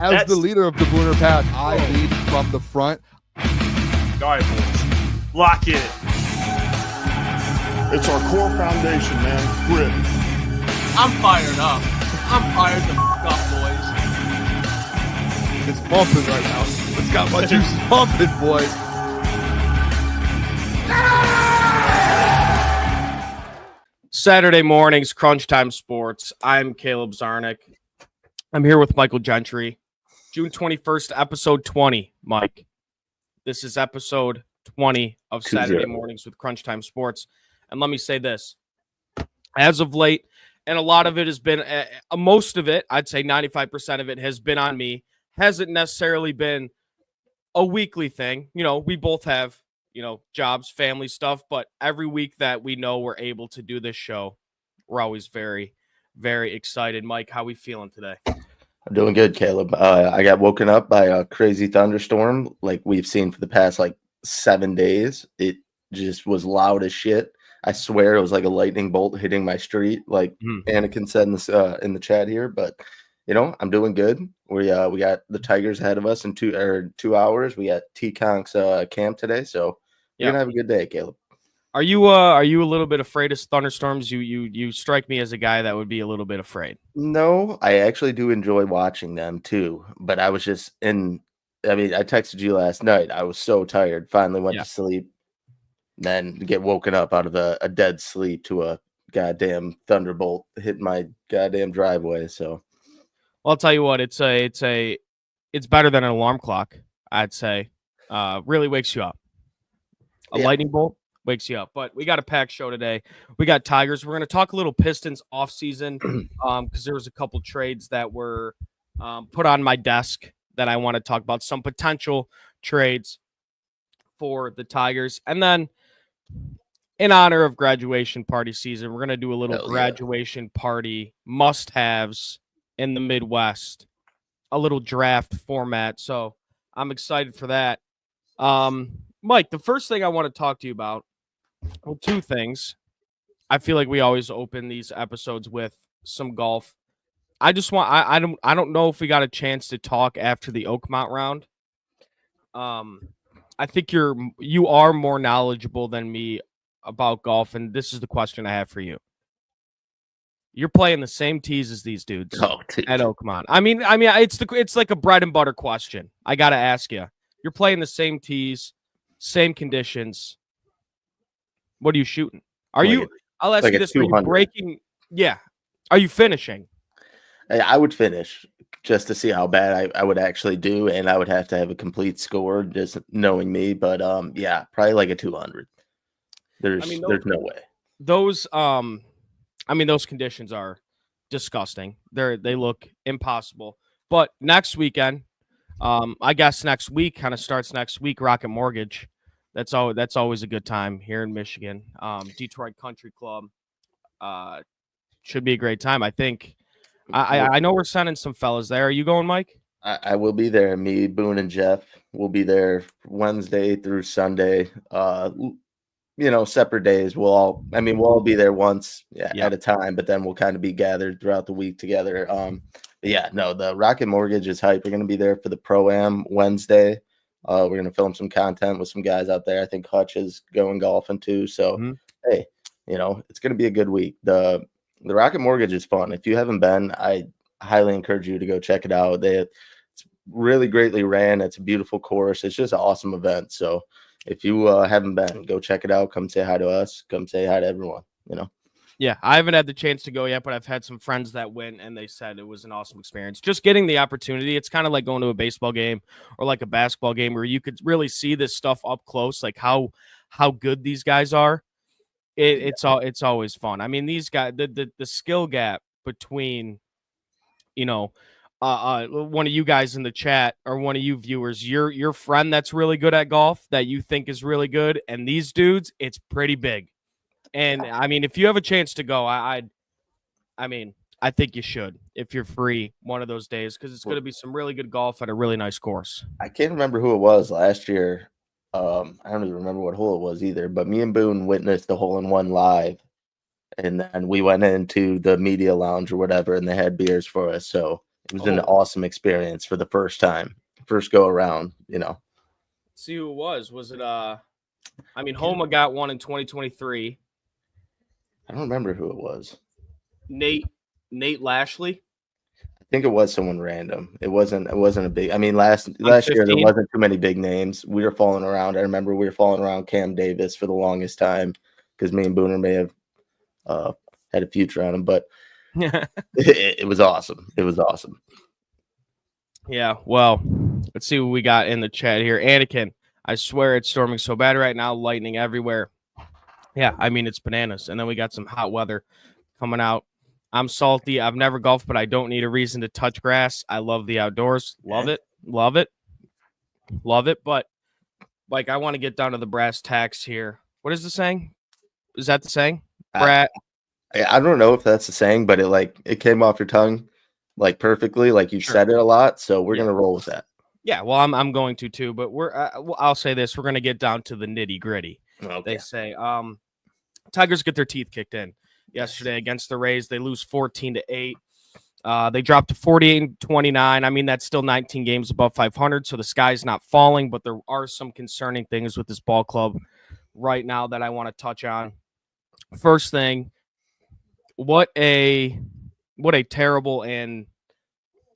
As the leader of the Booner Pack, I lead from the front. All right, boys. Lock in. It's our core foundation, man. Grit. I'm fired up. I'm fired the up, boys. It's pumping right now. It's got my juice pumping, boys. Saturday mornings, Crunch Time Sports. I'm Caleb Czarnik. I'm here with Michael Gentry. June 21st, episode 20, Mike. This is episode 20 of Saturday Mornings with Crunch Time Sports. And let me say this. As of late, and a lot of it has been, most of it, I'd say 95% of it has been on me. Hasn't necessarily been a weekly thing. You know, we both have, jobs, family stuff, but every week that we know we're able to do this show, we're always very, very excited. Mike, how we feeling today? I'm doing good, Caleb. I got woken up by a crazy thunderstorm like we've seen for the past 7 days. It just was loud as shit. I swear it was like a lightning bolt hitting my street, like Anakin said in the chat here. But I'm doing good. We got the Tigers ahead of us in 2 hours. We got T-Conk's camp today, so we're gonna have a good day, Caleb. Are you a little bit afraid of thunderstorms? You strike me as a guy that would be a little bit afraid. No, I actually do enjoy watching them too. But I was just I texted you last night. I was so tired. Finally went to sleep. Then get woken up out of a dead sleep to a goddamn thunderbolt hitting my goddamn driveway. So, well, I'll tell you what. It's better than an alarm clock. I'd say. Really wakes you up. A lightning bolt wakes you up. But we got a packed show today. We got Tigers. We're going to talk a little Pistons offseason because there was a couple trades that were put on my desk that I want to talk about. Some potential trades for the Tigers. And then in honor of graduation party season, we're going to do a little graduation party must-haves in the Midwest, a little draft format. So I'm excited for that. Mike, the first thing I want to talk to you about, well, two things. I feel like we always open these episodes with some golf. I just want I don't know if we got a chance to talk after the Oakmont round. I think you are more knowledgeable than me about golf, and this is the question I have for you. You're playing the same tees as these dudes at Oakmont. I mean, it's like a bread and butter question. I got to ask you. You're playing the same tees, same conditions. What are you shooting? I'll ask you this. Are you breaking? Yeah. Are you finishing? I would finish just to see how bad I would actually do, and I would have to have a complete score just knowing me. But probably like a 200. There's no way. Those those conditions are disgusting. They look impossible. But next weekend, I guess next week kind of starts next week. Rocket Mortgage. That's always a good time here in Michigan. Detroit Country Club should be a great time. I think. I know we're sending some fellas there. Are you going, Mike? I will be there. Me, Boone, and Jeff will be there Wednesday through Sunday. Separate days. We'll all be there once at a time, but then we'll kind of be gathered throughout the week together. The Rocket Mortgage is hype. We're going to be there for the Pro-Am Wednesday. We're going to film some content with some guys out there. I think Hutch is going golfing too. So, hey, it's going to be a good week. The Rocket Mortgage is fun. If you haven't been, I highly encourage you to go check it out. It's really greatly ran. It's a beautiful course. It's just an awesome event. So if you haven't been, go check it out. Come say hi to us. Come say hi to everyone, Yeah, I haven't had the chance to go yet, but I've had some friends that went, and they said it was an awesome experience. Just getting the opportunity. It's kind of like going to a baseball game or like a basketball game where you could really see this stuff up close, like how good these guys are. It's always fun. I mean, these guys, the skill gap between, one of you guys in the chat or one of you viewers, your friend that's really good at golf that you think is really good, and these dudes, it's pretty big. And I mean, if you have a chance to go, I think you should if you're free one of those days because it's going to be some really good golf at a really nice course. I can't remember who it was last year. I don't even remember what hole it was either, but me and Boone witnessed the hole-in-one live, and then we went into the media lounge or whatever, and they had beers for us. So It was an awesome experience for the first time, first go around, See who it was. Was it Homa got one in 2023. I don't remember who it was. Nate Lashley. I think it was someone random. It wasn't a big. I mean, last year there wasn't too many big names. We were falling around. I remember we were falling around Cam Davis for the longest time because me and Booner may have had a future on him, but it was awesome. It was awesome. Yeah, well, let's see what we got in the chat here. Anakin, I swear it's storming so bad right now, lightning everywhere. Yeah, I mean, it's bananas. And then we got some hot weather coming out. I'm salty. I've never golfed, but I don't need a reason to touch grass. I love the outdoors. Love it. Love it. Love it. But, like, I want to get down to the brass tacks here. What is the saying? Is that the saying? Brat. I don't know if that's the saying, but it came off your tongue like perfectly, like you said it a lot. So we're gonna roll with that. Yeah, well, I'm going to too, but I'll say this: we're gonna get down to the nitty gritty. Okay. They say Tigers get their teeth kicked in yesterday against the Rays. They lose 14-8. They dropped to 48-29. I mean, that's still 19 games above 500, so the sky's not falling. But there are some concerning things with this ball club right now that I want to touch on. First thing, what a terrible and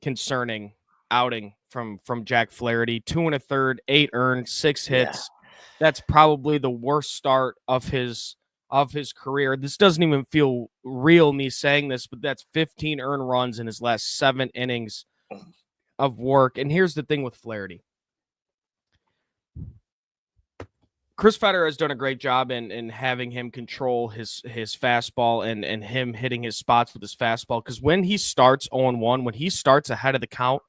concerning outing from Jack Flaherty. 2 1/3, 8 earned, 6 hits. Yeah. That's probably the worst start of his career. This doesn't even feel real, me saying this, but that's 15 earned runs in his last 7 innings of work. And here's the thing with Flaherty. Chris Fetter has done a great job in having him control his fastball and him hitting his spots with his fastball. Because when he starts 0-1, when he starts ahead of the count,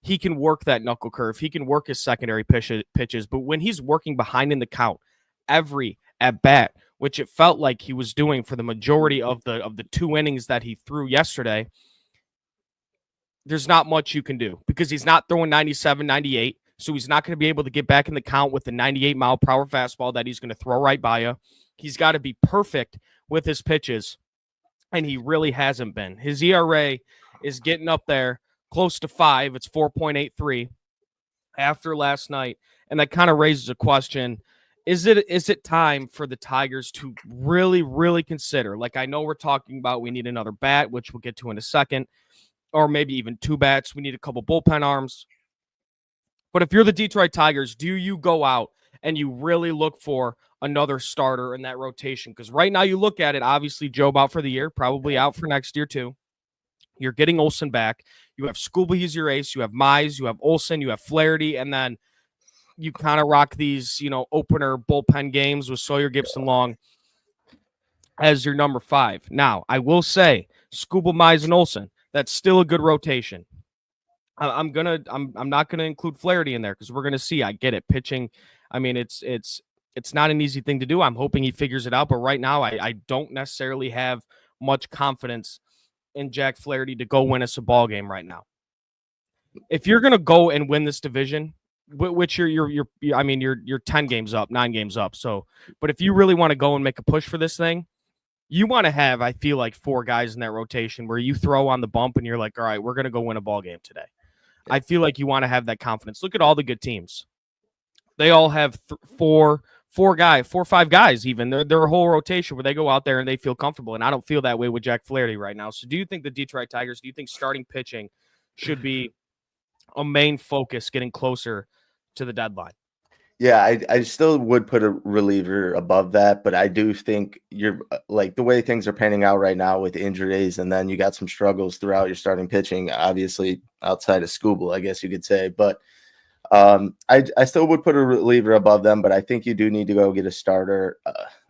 he can work that knuckle curve. He can work his secondary pitches. But when he's working behind in the count, every at bat, which it felt like he was doing for the majority of the 2 innings that he threw yesterday, there's not much you can do because he's not throwing 97, 98. So he's not going to be able to get back in the count with the 98-mile-per-hour fastball that he's going to throw right by you. He's got to be perfect with his pitches, and he really hasn't been. His ERA is getting up there close to 5. It's 4.83 after last night, and that kind of raises a question. Is it time for the Tigers to really, really consider, like I know we're talking about we need another bat, which we'll get to in a second, or maybe even 2 bats. We need a couple bullpen arms. But if you're the Detroit Tigers, do you go out and you really look for another starter in that rotation? Because right now you look at it, obviously Job out for the year, probably out for next year too. You're getting Olsen back. You have Scooby, he's your ace. You have Mize, you have Olsen, you have Flaherty, and then you kind of rock these, opener bullpen games with Sawyer Gibson-Long as your number 5. Now, I will say, Scooby, Mize, and Olsen, that's still a good rotation. I'm not gonna include Flaherty in there because we're gonna see. I get it. Pitching, I mean, it's not an easy thing to do. I'm hoping he figures it out, but right now I don't necessarily have much confidence in Jack Flaherty to go win us a ball game right now. If you're gonna go and win this division, which you're 10 games up, 9 games up. So, but if you really want to go and make a push for this thing, you want to have, I feel like, 4 guys in that rotation where you throw on the bump and you're like, all right, we're gonna go win a ball game today. I feel like you want to have that confidence. Look at all the good teams. They all have 4 or 5 guys even. They're a whole rotation where they go out there and they feel comfortable, and I don't feel that way with Jack Flaherty right now. So do you think the Detroit Tigers, do you think starting pitching should be a main focus getting closer to the deadline? Yeah, I still would put a reliever above that, but I do think you're like the way things are panning out right now with injuries, and then you got some struggles throughout your starting pitching, obviously outside of Scooble, I guess you could say. But I still would put a reliever above them, but I think you do need to go get a starter,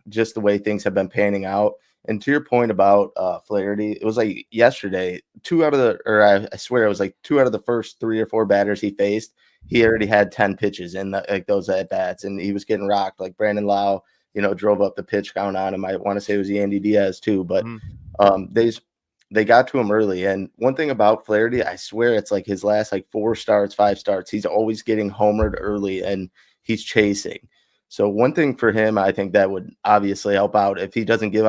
just the way things have been panning out. And to your point about Flaherty, it was like yesterday, I swear it was like 2 out of the first 3 or 4 batters he faced, he already had 10 pitches in those at bats, and he was getting rocked. Like Brandon Lau, drove up the pitch count on him. I want to say it was Yandy Diaz too, but they got to him early. And one thing about Flaherty, I swear it's like his last 4 starts, 5 starts, he's always getting homered early and he's chasing. So one thing for him, I think that would obviously help out if he doesn't give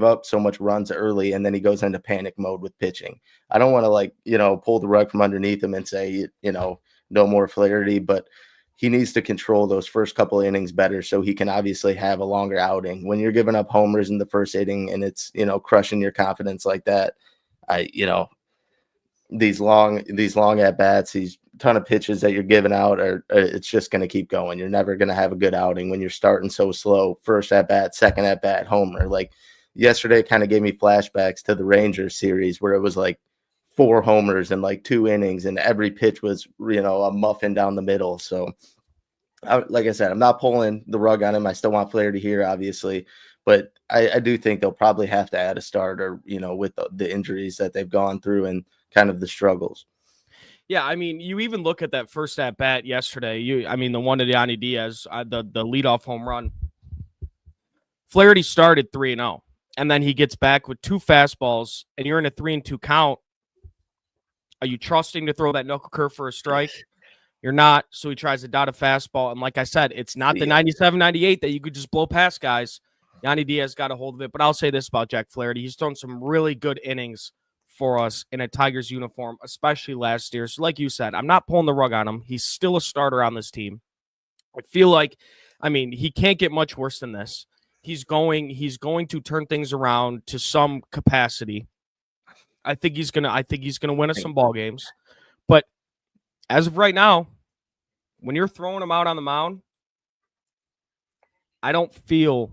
up so much runs early and then he goes into panic mode with pitching. I don't want to pull the rug from underneath him and say, no more Flaherty, but he needs to control those first couple of innings better so he can obviously have a longer outing. When you're giving up homers in the first inning and it's, crushing your confidence like that, these long at bats, these ton of pitches that you're giving out it's just going to keep going. You're never going to have a good outing when you're starting so slow. First at bat, second at bat, homer. Like yesterday kind of gave me flashbacks to the Rangers series where it was like 4 homers in like 2 innings and every pitch was, a muffin down the middle. So like I said, I'm not pulling the rug on him. I still want Flaherty here, obviously, but I do think they'll probably have to add a starter, with the injuries that they've gone through and kind of the struggles. Yeah, I mean, you even look at that first at bat yesterday. The one to Yanni Diaz, the leadoff home run. Flaherty started 3-0, and then he gets back with 2 fastballs, and you're in a 3-2 count. Are you trusting to throw that knuckle curve for a strike? You're not. So he tries to dot a fastball, and like I said, it's not the 97, 98 that you could just blow past guys. Yanni Diaz got a hold of it, but I'll say this about Jack Flaherty: he's thrown some really good innings for us in a Tigers uniform, especially last year. So like you said, I'm not pulling the rug on him. He's still a starter on this team. I feel like, he can't get much worse than this. He's going to turn things around to some capacity. I think he's gonna win us some ball games. But as of right now, when you're throwing him out on the mound, I don't feel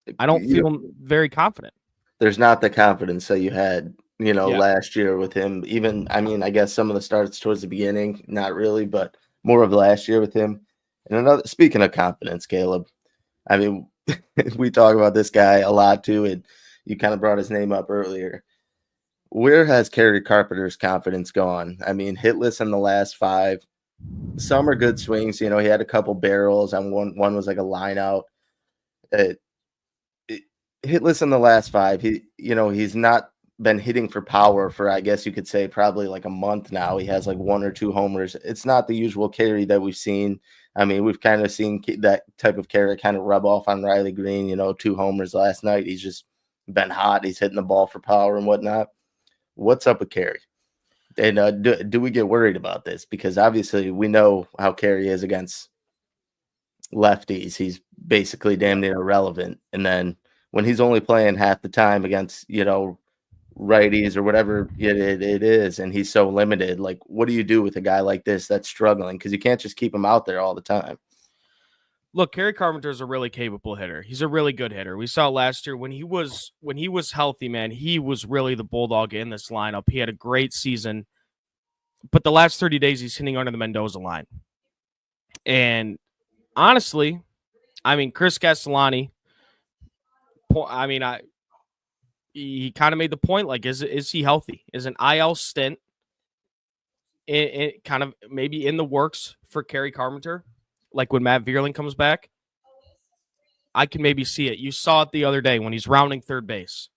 very confident. There's not the confidence that you had last year with him. Even, I guess some of the starts towards the beginning, not really, but more of last year with him. And speaking of confidence, Caleb, we talk about this guy a lot too, and you kind of brought his name up earlier. Where has Kerry Carpenter's confidence gone? Hitless in the last 5. Some are good swings. He had a couple barrels, and one was like a line out. Hitless in the last 5. He's not been hitting for power for, I guess you could say, probably like a month now. He has like 1 or 2 homers. It's not the usual Kerry that we've seen. We've kind of seen that type of Kerry kind of rub off on Riley Green, 2 homers last night. He's just been hot. He's hitting the ball for power and whatnot. What's up with Kerry? And do we get worried about this? Because obviously we know how Kerry is against lefties. He's basically damn near irrelevant. And then when he's only playing half the time against, righties or whatever it is, and he's so limited, like, what do you do with a guy like this that's struggling? Because you can't just keep him out there all the time. Look, Kerry Carpenter is a really capable hitter. He's a really good hitter. We saw last year when he was healthy, man, he was really the bulldog in this lineup. He had a great season, but the last 30 days he's hitting under the Mendoza line. And honestly, Chris Castellani, he kind of made the point, like, is he healthy? Is an IL stint it kind of maybe in the works for Kerry Carpenter? Like when Matt Vierling comes back, I can maybe see it. You saw it the other day when he's rounding third base.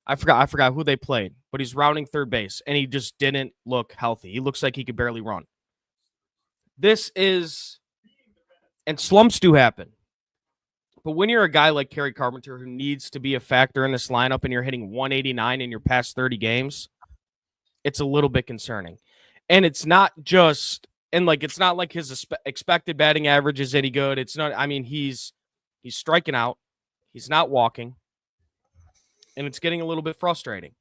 I forgot who they played, but he's rounding third base, and he just didn't look healthy. He looks like he could barely run. And slumps do happen. But when you're a guy like Kerry Carpenter who needs to be a factor in this lineup and you're hitting 189 in your past 30 games, it's a little bit concerning. And it's not like his expected batting average is any good. It's not, he's striking out. He's not walking. And it's getting a little bit frustrating.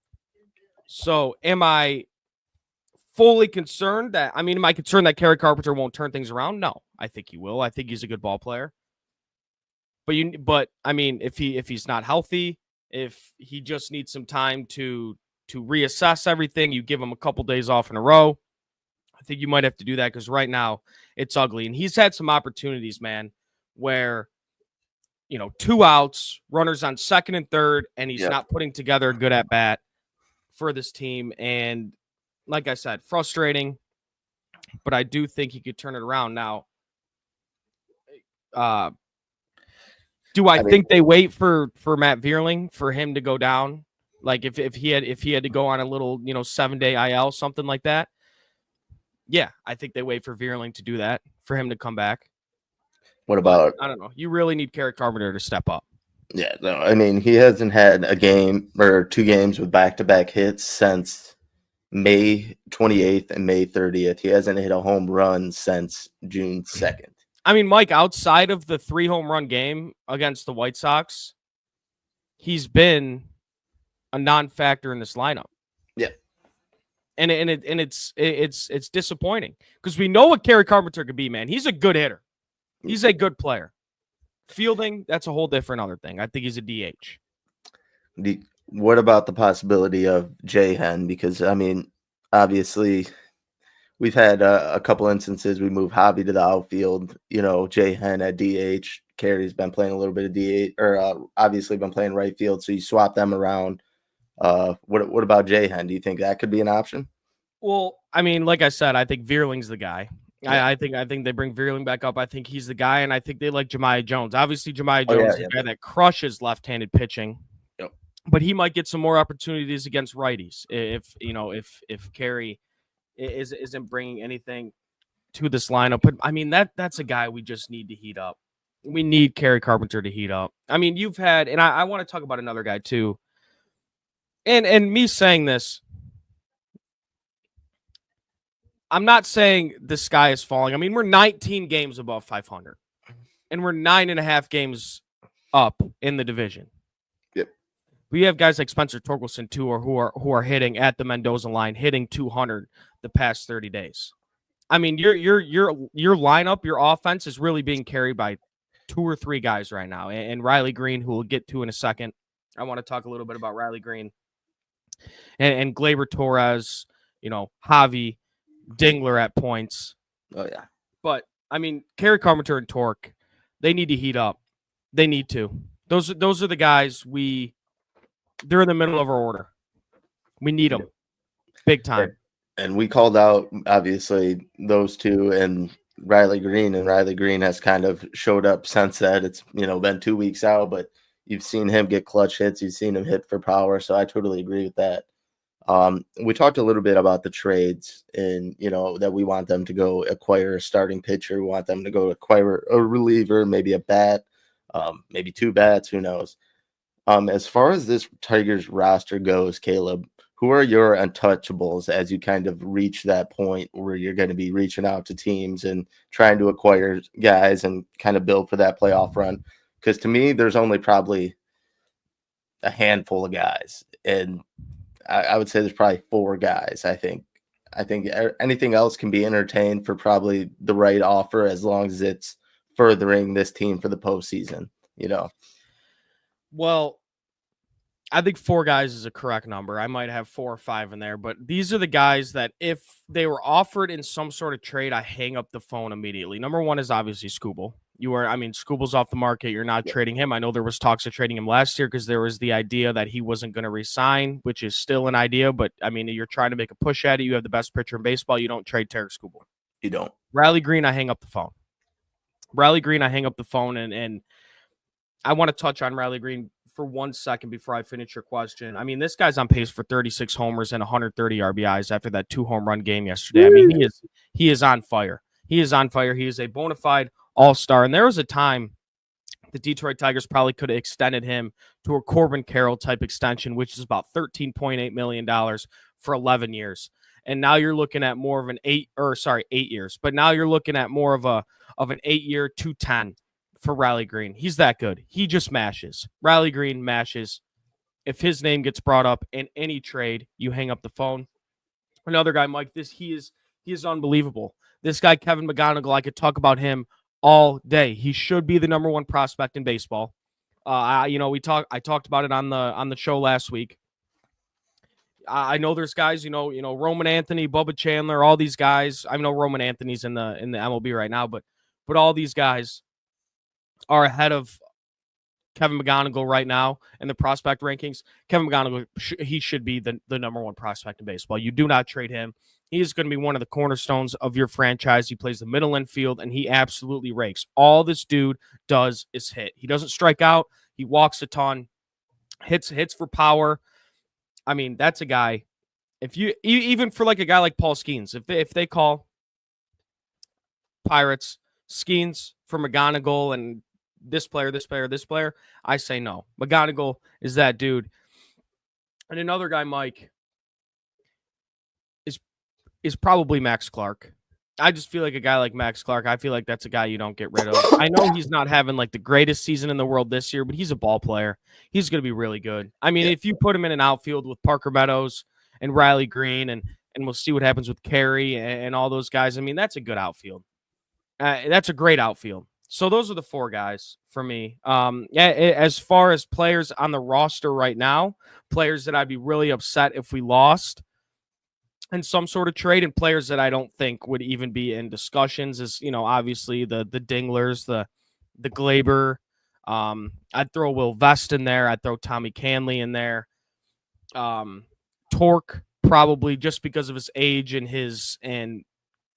So am I fully concerned am I concerned that Kerry Carpenter won't turn things around? No, I think he will. I think he's a good ball player. But if he's not healthy, if he just needs some time to reassess everything, you give him a couple days off in a row, I think you might have to do that because right now it's ugly. And he's had some opportunities, man, where, 2 outs, runners on second and third, and he's not putting together a good at bat for this team. And like I said, frustrating, but I do think he could turn it around. Now, do I think they wait for Matt Vierling for him to go down? Like if he had to go on a little, 7-day IL, something like that. Yeah, I think they wait for Vierling to do that, for him to come back. What about? I don't know. You really need Kerry Carpenter to step up. Yeah, no, I mean, he hasn't had a game or 2 games with back-to-back hits since May 28th and May 30th. He hasn't hit a home run since June 2nd. I mean, Mike, outside of the 3 home run game against the White Sox, he's been a non-factor in this lineup. Yeah. And it's disappointing because we know what Kerry Carpenter could be, man. He's a good hitter. He's a good player. Fielding, that's a whole different other thing. I think he's a DH. What about the possibility of J-Hen? Because, I mean, obviously, we've had a couple instances. We move Javi to the outfield. J-Hen at DH. Kerry's been playing a little bit of DH, or obviously been playing right field, so you swap them around. What about J-Hen? Do you think that could be an option? Well, I mean, like I said, I think Veerling's the guy. Yeah. I think they bring Veerling back up. I think he's the guy, and I think they like Jemiah Jones. Obviously, Jemiah Jones is the guy that crushes left-handed pitching. Yep. But he might get some more opportunities against righties if Kerry isn't bringing anything to this lineup. But I mean, that's a guy we just need to heat up. We need Kerry Carpenter to heat up. I mean, you've had, and I want to talk about another guy too. And me saying this, I'm not saying the sky is falling. I mean, we're 19 games above 500, and we're 9.5 games up in the division. Yep. We have guys like Spencer Torkelson too, who are hitting at the Mendoza line, hitting 200 the past 30 days. I mean, your lineup, your offense is really being carried by 2 or 3 guys right now, and Riley Green, who we'll get to in a second. I want to talk a little bit about Riley Green and Gleyber Torres. Javi. Dingler at points. Oh, yeah. But, I mean, Kerry Carpenter and Torque, they need to heat up. They need to. Those are the guys they're in the middle of our order. We need them. Big time. And we called out, obviously, those 2 and Riley Green, and Riley Green has kind of showed up since that. It's, been 2 weeks out, but you've seen him get clutch hits. You've seen him hit for power, so I totally agree with that. We talked a little bit about the trades and, that we want them to go acquire a starting pitcher. We want them to go acquire a reliever, maybe a bat, maybe 2 bats, who knows. As far as this Tigers roster goes, Caleb, who are your untouchables as you kind of reach that point where you're going to be reaching out to teams and trying to acquire guys and kind of build for that playoff run? Because to me, there's only probably a handful of guys, and I would say there's probably 4 guys. I think anything else can be entertained for probably the right offer as long as it's furthering this team for the postseason. Well, I think 4 guys is a correct number. I might have 4 or 5 in there, but these are the guys that if they were offered in some sort of trade, I hang up the phone immediately. Number 1 is obviously Skubal. Skubal's off the market. You're not trading him. I know there was talks of trading him last year because there was the idea that he wasn't going to resign, which is still an idea. But, I mean, you're trying to make a push at it. You have the best pitcher in baseball. You don't trade Tarek Skubal. You don't. Riley Green, I hang up the phone. And I want to touch on Riley Green for 1 second before I finish your question. I mean, this guy's on pace for 36 homers and 130 RBIs after that 2 home run game yesterday. I mean, he is on fire. He is on fire. He is a bona fide all-star. And there was a time the Detroit Tigers probably could have extended him to a Corbin Carroll type extension, which is about $13.8 million for 11 years. And now you're looking at more of an 8 years. But now you're looking at more of an 8-year 210 for Riley Green. He's that good. He just mashes. Riley Green mashes. If his name gets brought up in any trade, you hang up the phone. Another guy, Mike, he is unbelievable. This guy, Kevin McGonigal, I could talk about him all day. He should be the number 1 prospect in baseball. I talked about it on the show last week. I know there's guys, Roman Anthony, Bubba Chandler, all these guys. I know Roman Anthony's in the MLB right now, but all these guys are ahead of Kevin McGonigal right now in the prospect rankings. Kevin McGonigal, he should be the number 1 prospect in baseball. You do not trade him. He is going to be one of the cornerstones of your franchise. He plays the middle infield, and he absolutely rakes. All this dude does is hit. He doesn't strike out. He walks a ton, hits for power. I mean, that's a guy. If you even for like a guy like Paul Skeens, if they call Pirates, Skeens for McGonigal and this player, I say no. McGonigal is that dude. And another guy, Mike, is probably Max Clark. I just feel like a guy like Max Clark, I feel like that's a guy you don't get rid of. I know he's not having like the greatest season in the world this year, but he's a ball player. He's going to be really good. I mean, if you put him in an outfield with Parker Meadows and Riley Green, and we'll see what happens with Carey and all those guys, I mean, that's a good outfield. That's a great outfield. So those are the 4 guys for me. As far as players on the roster right now, players that I'd be really upset if we lost in some sort of trade, and players that I don't think would even be in discussions is, obviously the Dinglers, the Glaber. I'd throw Will Vest in there. I'd throw Tommy Canley in there. Torque, probably just because of his age and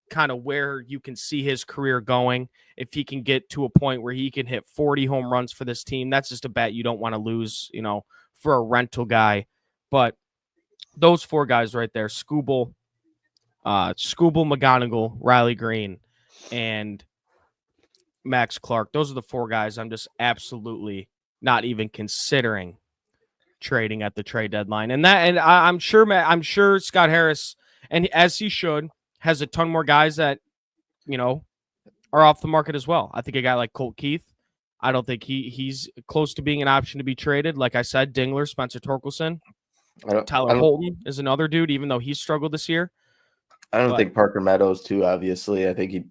kind of where you can see his career going. If he can get to a point where he can hit 40 home runs for this team, that's just a bet you don't want to lose, for a rental guy. But those 4 guys right there, Skubal, McGonigal, Riley Green, and Max Clark. Those are the 4 guys I'm just absolutely not even considering trading at the trade deadline. And I'm sure Scott Harris, and as he should, has a ton more guys that, are off the market as well. I think a guy like Colt Keith, I don't think he's close to being an option to be traded. Like I said, Dingler, Spencer Torkelson, Tyler Holton is another dude, even though he's struggled this year. I don't think Parker Meadows too, obviously. I think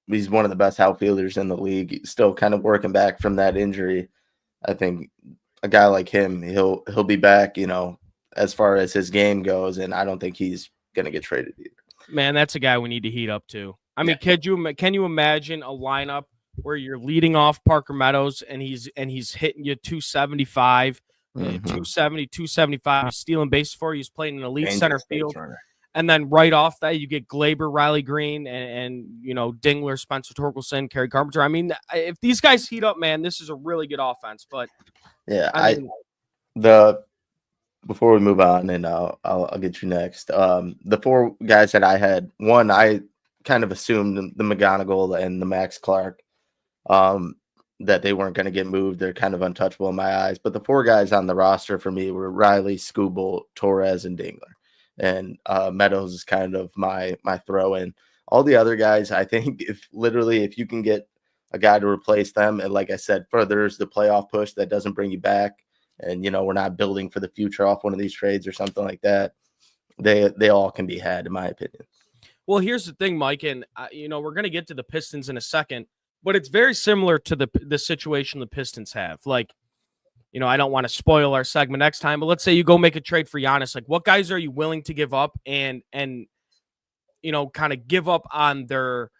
he's one of the best outfielders in the league. He's still kind of working back from that injury. I think a guy like him, he'll be back, as far as his game goes, and I don't think he's gonna get traded either. Man, that's a guy we need to heat up too. I mean, can you imagine a lineup where you're leading off Parker Meadows and he's hitting you 275, 270, 275, he's stealing bases for you, he's playing an elite center field. And then right off that, you get Glaber, Riley Green, and Dingler, Spencer Torkelson, Kerry Carpenter. I mean, if these guys heat up, man, this is a really good offense. But yeah, before we move on, and I'll get you next. The 4 guys that I had, one, I kind of assumed the McGonigal and the Max Clark, that they weren't going to get moved. They're kind of untouchable in my eyes. But the 4 guys on the roster for me were Riley, Skubal, Torres, and Dingler. And Meadows is kind of my throw in. All the other guys, I think if you can get a guy to replace them, and like I said, furthers the playoff push that doesn't bring you back, and we're not building for the future off one of these trades or something like that, they all can be had, in my opinion. Well, here's the thing, Mike, and we're going to get to the Pistons in a second, but it's very similar to the situation the Pistons have. Like, I don't want to spoil our segment next time, but let's say you go make a trade for Giannis. Like, what guys are you willing to give up and kind of give up on their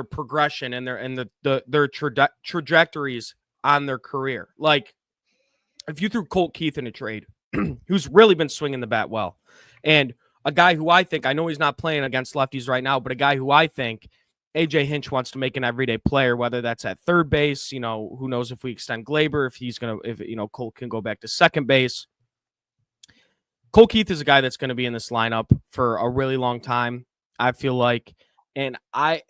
progression and their trajectories on their career? Like, if you threw Colt Keith in a trade, who's really been swinging the bat well, and a guy who I know he's not playing against lefties right now, but a guy who I think AJ Hinch wants to make an everyday player, whether that's at third base, who knows if we extend Glaber, if Colt can go back to second base. Colt Keith is a guy that's going to be in this lineup for a really long time, I feel like. And I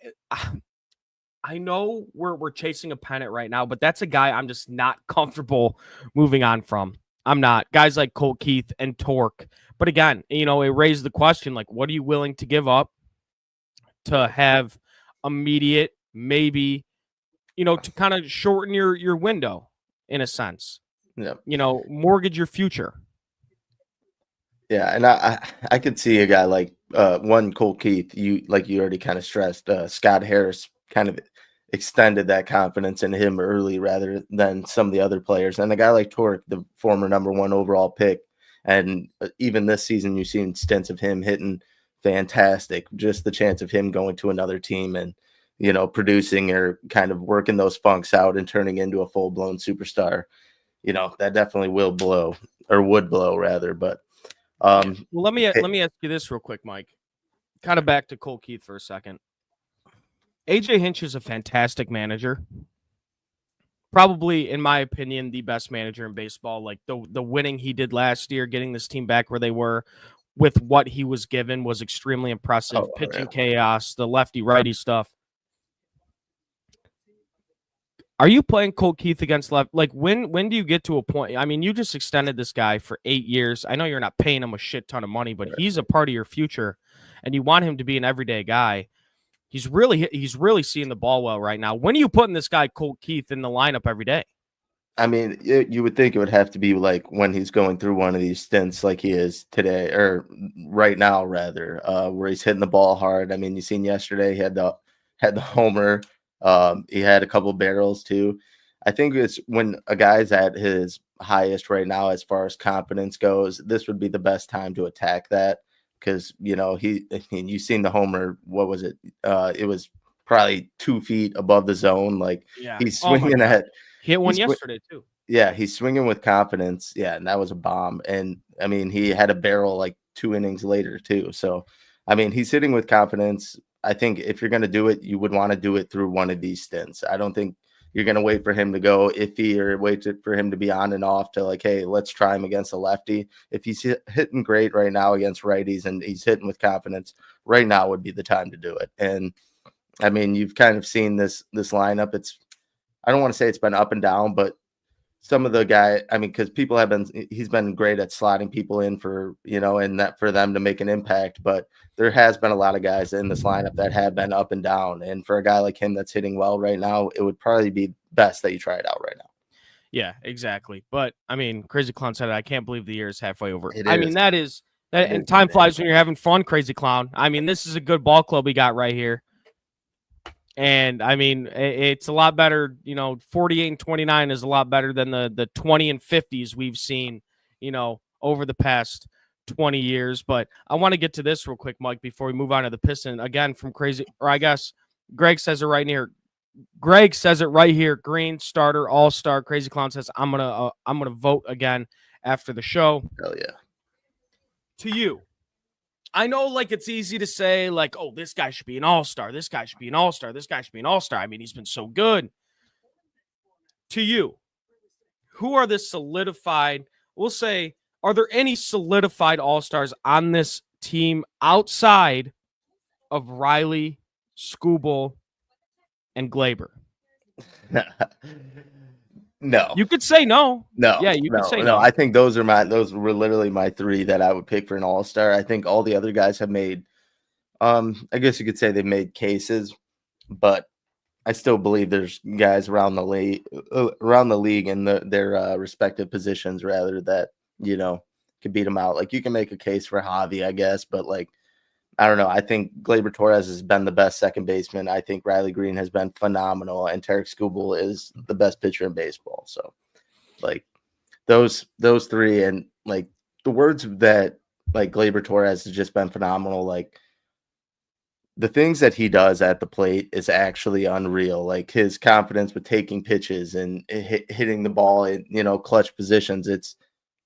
know we're chasing a pennant right now, but that's a guy I'm just not comfortable moving on from. I'm not. Guys like Colt Keith and Torque. But again, it raised the question, like, what are you willing to give up to have immediate, maybe, to kind of shorten your window in a sense? Yeah. Mortgage your future. Yeah, and I could see a guy like Colt Keith, you already kind of stressed, Scott Harris kind of extended that confidence in him early rather than some of the other players. And a guy like Torque, the former number 1 overall pick, and even this season you've seen stints of him hitting fantastic. Just the chance of him going to another team and, producing or kind of working those funks out and turning into a full-blown superstar, that definitely would blow rather. But well, let me ask you this real quick, Mike. Kind of back to Colt Keith for a second. AJ Hinch is a fantastic manager. Probably, in my opinion, the best manager in baseball. Like the winning he did last year, getting this team back where they were with what he was given was extremely impressive. Pitching chaos, the lefty-righty stuff. Are you playing Colt Keith against left? Like, when do you get to a point? I mean, you just extended this guy for 8 years. I know you're not paying him a shit ton of money, but he's a part of your future, and you want him to be an everyday guy. He's really seeing the ball well right now. When are you putting this guy Colt Keith in the lineup every day? I mean, you would think it would have to be like when he's going through one of these stints like he is today, or right now rather, where he's hitting the ball hard. I mean, you seen yesterday he had the homer. He had a couple barrels too. I think it's when a guy's at his highest right now as far as confidence goes, this would be the best time to attack that, because you've seen the homer. What was it? It was probably 2 feet above the zone. Like he's swinging at. He hit one yesterday too. Yeah, he's swinging with confidence. Yeah, and that was a bomb. And I mean, he had a barrel like 2 innings later too. So, I mean, he's hitting with confidence. I think if you're going to do it, you would want to do it through one of these stints. I don't think you're going to wait for him to go iffy or wait for him to be on and off to like, hey, let's try him against a lefty. If he's hitting great right now against righties and he's hitting with confidence, right now would be the time to do it. And I mean, you've kind of seen this lineup. I don't want to say it's been up and down, but some of the guy, I mean, because he's been great at slotting people in for, and that for them to make an impact. But there has been a lot of guys in this lineup that have been up and down. And for a guy like him that's hitting well right now, it would probably be best that you try it out right now. Yeah, exactly. But I mean, Crazy Clown said it. I can't believe the year is halfway over. It I is. mean, that is that, and time flies when you're having fun, Crazy Clown. I mean, this is a good ball club we got right here. And I mean, it's a lot better, 48 and 29 is a lot better than the 20 and 50s we've seen, over the past 20 years. But I want to get to this real quick, Mike, before we move on to the Piston. Again, from Crazy, or I guess Greg says it right here. Greg says it right here. Green starter, all-star. Crazy Clown says, I'm gonna vote again after the show. Hell yeah. To you. I know, like, it's easy to say, like, oh, this guy should be an all-star. This guy should be an all-star. This guy should be an all-star. I mean, he's been so good. To you, who are the solidified, we'll say, are there any solidified all-stars on this team outside of Riley, Skubal, and Glaber? No. You could say no. No. Yeah, you could say no. No, I think those were literally my 3 that I would pick for an all-star. I think all the other guys have made, I guess you could say they've made cases, but I still believe there's guys around the league in their respective positions rather that, could beat them out. Like you can make a case for Javi, I guess, but like, I don't know. I think Gleyber Torres has been the best second baseman. I think Riley Green has been phenomenal, and Tarek Skubal is the best pitcher in baseball. So, like those 3, and like the words that like Gleyber Torres has just been phenomenal. Like the things that he does at the plate is actually unreal. Like his confidence with taking pitches and hitting the ball in clutch positions.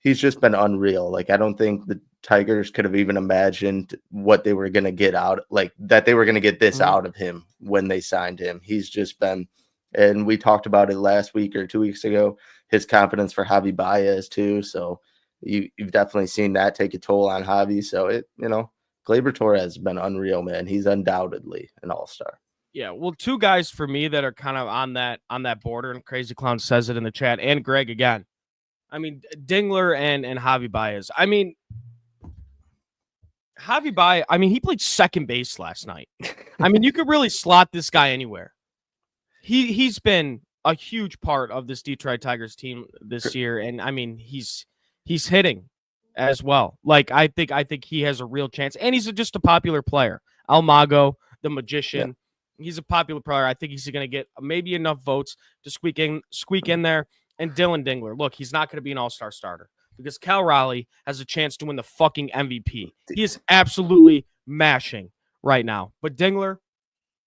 He's just been unreal. Like I don't think the Tigers could have even imagined what they were going to get out, like that they were going to get this out of him when they signed him. He's just been, and we talked about it last week or 2 weeks ago, his confidence for Javi Baez too. So you've definitely seen that take a toll on Javi. So Gleyber Torres has been unreal, man. He's undoubtedly an all-star. Yeah, well, 2 guys for me that are kind of on that border, and Crazy Clown says it in the chat, and Greg again. I mean, Dingler and Javi Baez. I mean, Javi Baez, I mean, he played second base last night. I mean, you could really slot this guy anywhere. He's been a huge part of this Detroit Tigers team this year, and I mean, he's hitting as well. Like I think he has a real chance, and he's just a popular player. Almago, the magician, he's a popular player. I think he's going to get maybe enough votes to squeak in there. And Dylan Dingler, look, he's not going to be an all-star starter because Cal Raleigh has a chance to win the fucking MVP. He is absolutely mashing right now. But Dingler,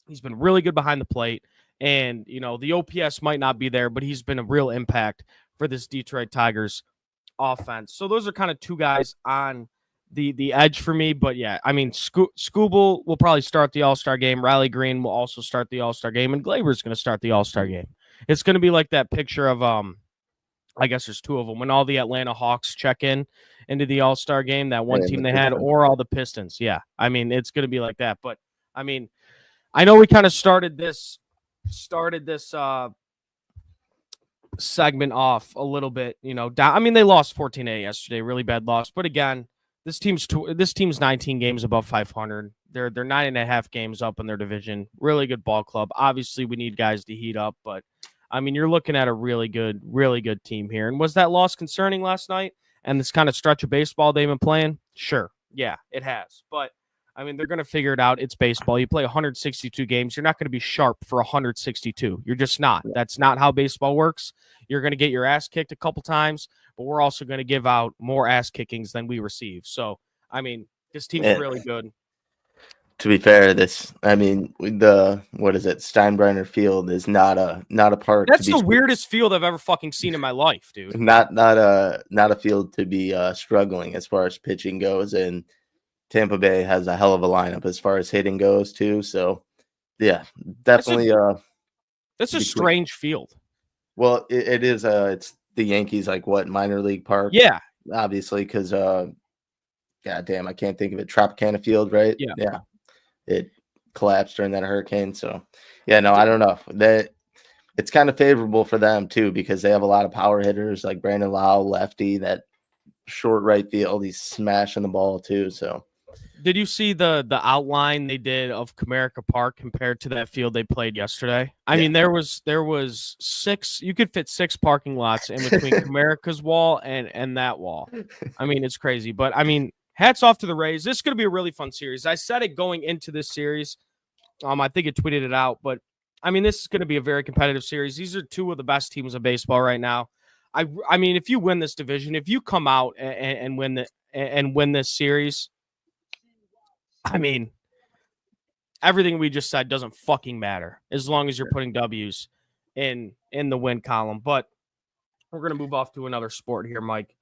he's been really good behind the plate. And, the OPS might not be there, but he's been a real impact for this Detroit Tigers offense. So those are kind of 2 guys on the edge for me. But, yeah, I mean, Skubal will probably start the all-star game. Riley Green will also start the all-star game. And Glaber's going to start the all-star game. It's going to be like that picture of, I guess there's 2 of them, when all the Atlanta Hawks check into the All-Star game, that one team they had, or all the Pistons. Yeah, I mean, it's going to be like that. But, I mean, I know we kind of started this segment off a little bit, down. I mean, they lost 14-8 yesterday, really bad loss. But again, this team's 19 games above 500. They're 9.5 games up in their division. Really good ball club. Obviously, we need guys to heat up, but I mean, you're looking at a really good team here. And was that loss concerning last night? And this kind of stretch of baseball they've been playing? Sure. Yeah, it has. But I mean, they're going to figure it out. It's baseball. You play 162 games. You're not going to be sharp for 162. You're just not. That's not how baseball works. You're going to get your ass kicked a couple times, but we're also going to give out more ass kickings than we receive. So, I mean, this team's really good. To be fair, Steinbrenner Field is not a park. That's the weirdest field I've ever fucking seen in my life, dude. Not a field to be struggling as far as pitching goes, and Tampa Bay has a hell of a lineup as far as hitting goes too. So, yeah, definitely. That's a strange field. Well, it is. It's the Yankees, minor league park? Yeah, obviously, because goddamn, I can't think of it. Tropicana Field, right? Yeah. It collapsed during that hurricane. So, yeah, no, I don't know. It's kind of favorable for them too because they have a lot of power hitters like Brandon Lau, lefty, that short right field. He's smashing the ball too. So. Did you see the outline they did of Comerica Park compared to that field they played yesterday? I mean, there was 6. You could fit 6 parking lots in between Comerica's wall and that wall. I mean, it's crazy. But I mean, hats off to the Rays. This is going to be a really fun series. I said it going into this series. I think I tweeted it out, but I mean, this is going to be a very competitive series. These are 2 of the best teams of baseball right now. I mean, if you win this division, if you come out and win this series. I mean, everything we just said doesn't fucking matter as long as you're putting W's in the win column. But we're going to move off to another sport here, Mike.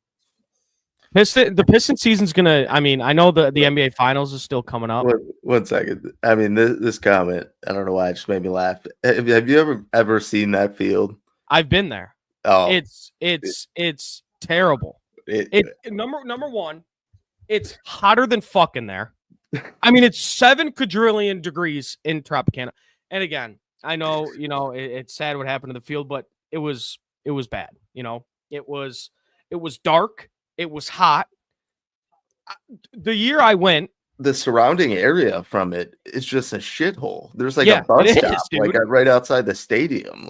The Pistons season's going to – I mean, I know the NBA Finals is still coming up. One second. I mean, this comment, I don't know why it just made me laugh. Have you ever seen that field? I've been there. Oh. It's terrible. Number one, it's hotter than fucking there. I mean, it's 7 quadrillion degrees in Tropicana. And again, I know, it's sad what happened to the field, but it was bad. It was dark. It was hot. The year I went, the surrounding area from it is just a shithole. There's a bus stop right outside the stadium.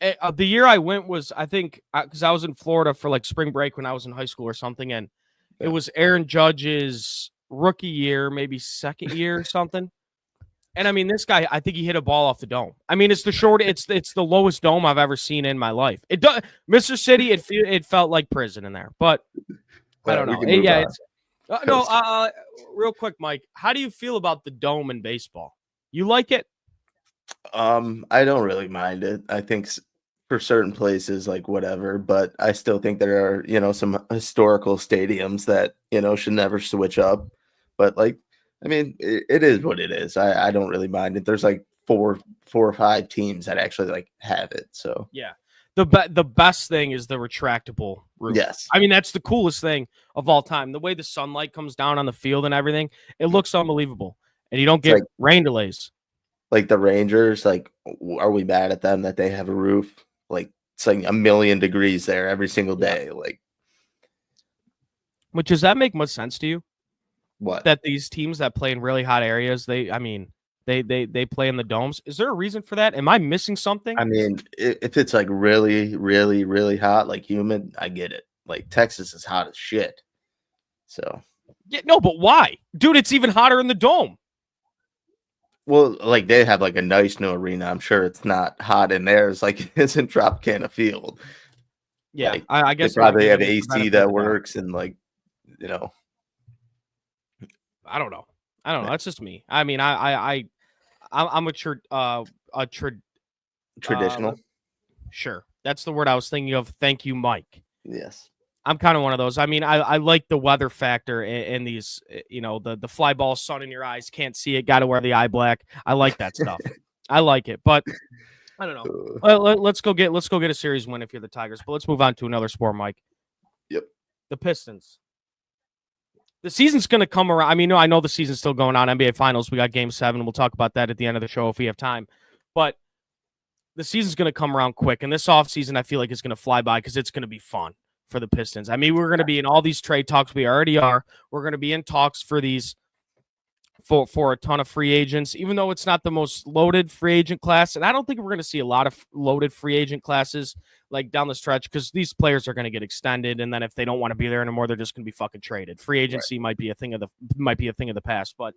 The year I went was, I think, because I was in Florida for spring break when I was in high school or something, and it was Aaron Judge's rookie year, maybe second year or something. And I mean, this guy, I think he hit a ball off the dome. I mean, it's the lowest dome I've ever seen in my life. It does, Mr. City. It felt like prison in there, but I don't know. Yeah, real quick, Mike, how do you feel about the dome in baseball? You like it? I don't really mind it. I think for certain places, whatever, but I still think there are, some historical stadiums that, should never switch up. But I mean, it is what it is. I don't really mind it. There's 4 or 5 teams that actually have it. So yeah, the best thing is the retractable roof. Yes, I mean that's the coolest thing of all time. The way the sunlight comes down on the field and everything, it looks unbelievable. And you don't get rain delays. The Rangers, are we mad at them that they have a roof? It's 1,000,000 degrees there every single day. But does that make much sense to you? What? That these teams that play in really hot areas, they play in the domes. Is there a reason for that? Am I missing something? I mean, if it's really, really, really hot, humid, I get it. Texas is hot as shit. So yeah, no, but why? Dude, it's even hotter in the dome. Well, they have a nice new arena. I'm sure it's not hot in there. It's it's in Tropicana Field. Yeah, I guess they probably have AC that works and I don't know. That's just me. I mean, I'm a traditional. Sure, that's the word I was thinking of. Thank you, Mike. Yes, I'm kind of one of those. I mean, I like the weather factor in these. The fly ball, sun in your eyes, can't see it. Got to wear the eye black. I like that stuff. I like it, but I don't know. Let's go get a series win if you're the Tigers. But let's move on to another sport, Mike. Yep. The Pistons. The season's going to come around. I mean, I know the season's still going on. NBA Finals. We got Game 7. We'll talk about that at the end of the show if we have time. But the season's going to come around quick, and this offseason I feel like it's going to fly by because it's going to be fun for the Pistons. I mean, we're going to be in all these trade talks. We already are. We're going to be in talks for these for a ton of free agents, even though it's not the most loaded free agent class. And I don't think we're going to see a lot of loaded free agent classes like down the stretch because these players are going to get extended, and then if they don't want to be there anymore, they're just going to be fucking traded. Free agency might be a thing of the past. But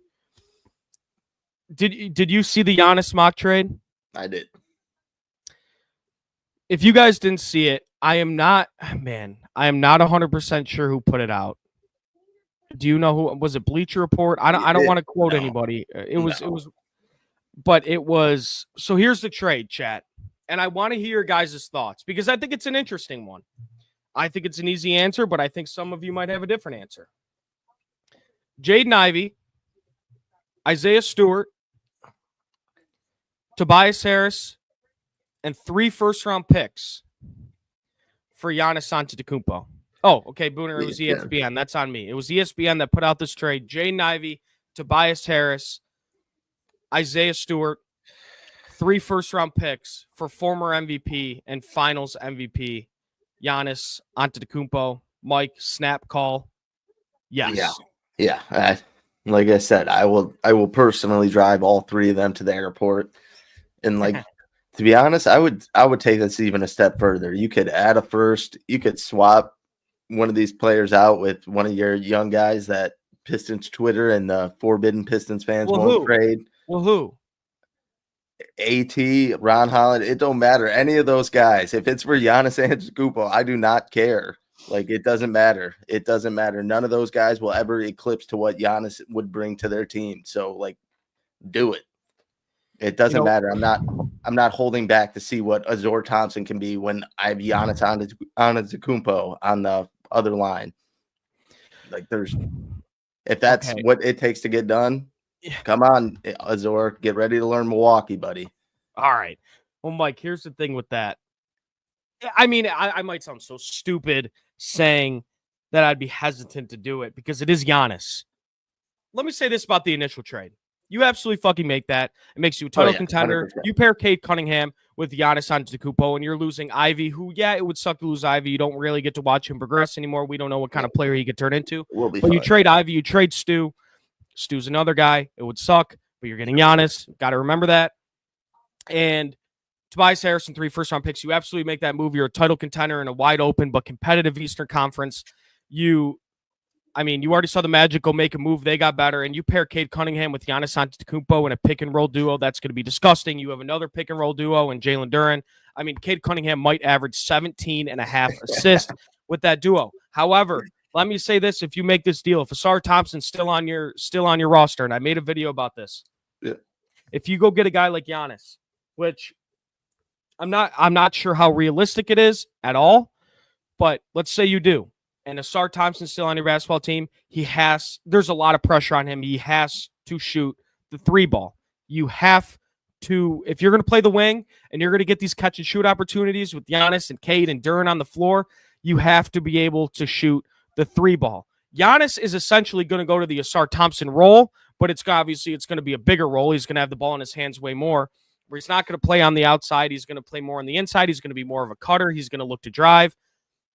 did you see the Giannis mock trade? I did. If you guys didn't see it, I am not 100% sure who put it out. Do you know who was it? Bleacher Report? I don't want to quote anybody. It was. So here's the trade, chat, and I want to hear your guys' thoughts because I think it's an interesting one. I think it's an easy answer, but I think some of you might have a different answer. Jaden Ivey, Isaiah Stewart, Tobias Harris, and 3 first-round picks for Giannis Antetokounmpo. Oh, okay, Booner, it was ESPN. That's on me. It was ESPN that put out this trade. Jaden Ivey, Tobias Harris, Isaiah Stewart, 3 first-round picks for former MVP and finals MVP Giannis Antetokounmpo. Mike, snap call. Yes. Yeah. Like I said, I will personally drive all 3 of them to the airport. And to be honest, I would take this even a step further. You could add a first. You could swap one of these players out with one of your young guys that Pistons Twitter and the Forbidden Pistons fans won't trade. Well, who? AT, Ron Holland, it don't matter. Any of those guys. If it's for Giannis Antetokounmpo, I do not care. It doesn't matter. It doesn't matter. None of those guys will ever eclipse to what Giannis would bring to their team. So, do it. It doesn't matter. I'm not holding back to see what Azor Thompson can be when I have Giannis Antetokounmpo on the other line. If that's what it takes to get done, come on, Azor, get ready to learn Milwaukee, buddy. All right. Well, Mike, here's the thing with that. I mean, I might sound so stupid saying that I'd be hesitant to do it because it is Giannis. Let me say this about the initial trade. You absolutely fucking make that. It makes you a title contender. 100%. You pair Cade Cunningham with Giannis Antetokounmpo, and you're losing Ivy, who, it would suck to lose Ivy. You don't really get to watch him progress anymore. We don't know what kind of player he could turn into. But you trade Ivy, you trade Stu. Stu's another guy. It would suck, but you're getting Giannis. Got to remember that. And Tobias Harris and 3 first-round picks. You absolutely make that move. You're a title contender in a wide open but competitive Eastern Conference. You already saw the Magic go make a move. They got better. And you pair Cade Cunningham with Giannis Antetokounmpo in a pick-and-roll duo. That's going to be disgusting. You have another pick-and-roll duo in Jalen Duren. Cade Cunningham might average 17.5 assists with that duo. However, let me say this. If you make this deal, if Ausar Thompson's still on your roster, and I made a video about this, if you go get a guy like Giannis, which I'm not sure how realistic it is at all, but let's say you do. And Ausar Thompson's still on your basketball team, there's a lot of pressure on him. He has to shoot the 3 ball. You have to, if you're going to play the wing and you're going to get these catch and shoot opportunities with Giannis and Cade and Duren on the floor, you have to be able to shoot the 3 ball. Giannis is essentially going to go to the Ausar Thompson role, but it's going to be a bigger role. He's going to have the ball in his hands way more, where he's not going to play on the outside. He's going to play more on the inside. He's going to be more of a cutter. He's going to look to drive.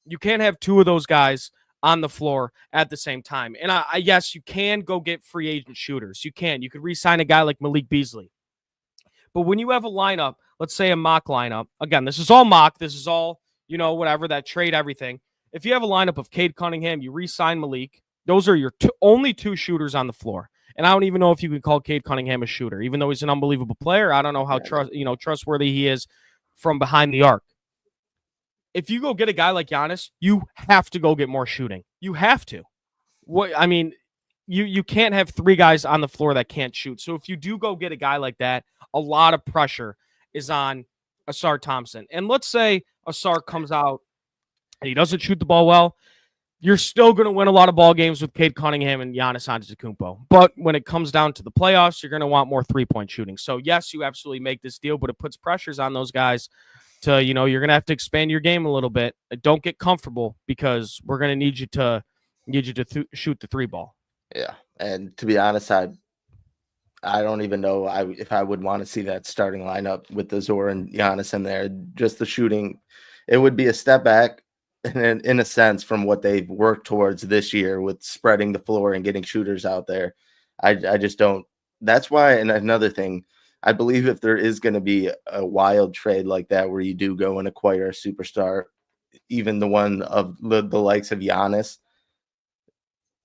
You can't have 2 of those guys on the floor at the same time. And yes, you can go get free agent shooters. You can. You could re-sign a guy like Malik Beasley. But when you have a lineup, let's say a mock lineup, again, this is all mock. This is all, whatever, that trade, everything. If you have a lineup of Cade Cunningham, you re-sign Malik, those are your only 2 shooters on the floor. And I don't even know if you can call Cade Cunningham a shooter. Even though he's an unbelievable player, I don't know how trustworthy he is from behind the arc. If you go get a guy like Giannis, you have to go get more shooting. You have to. You can't have 3 guys on the floor that can't shoot. So if you do go get a guy like that, a lot of pressure is on Ausar Thompson. And let's say Ausar comes out and he doesn't shoot the ball well. You're still going to win a lot of ball games with Cade Cunningham and Giannis Antetokounmpo. But when it comes down to the playoffs, you're going to want more 3-point shooting. So yes, you absolutely make this deal, but it puts pressures on those guys to, you're going to have to expand your game a little bit. Don't get comfortable because we're going to need you to shoot the 3 ball. Yeah. And to be honest, I I don't even know if I would want to see that starting lineup with the Azor and Giannis in there. Just the shooting, it would be a step back in a sense from what they've worked towards this year with spreading the floor and getting shooters out there. I just don't. That's why, and another thing, I believe if there is going to be a wild trade like that where you do go and acquire a superstar, even the one of the likes of Giannis,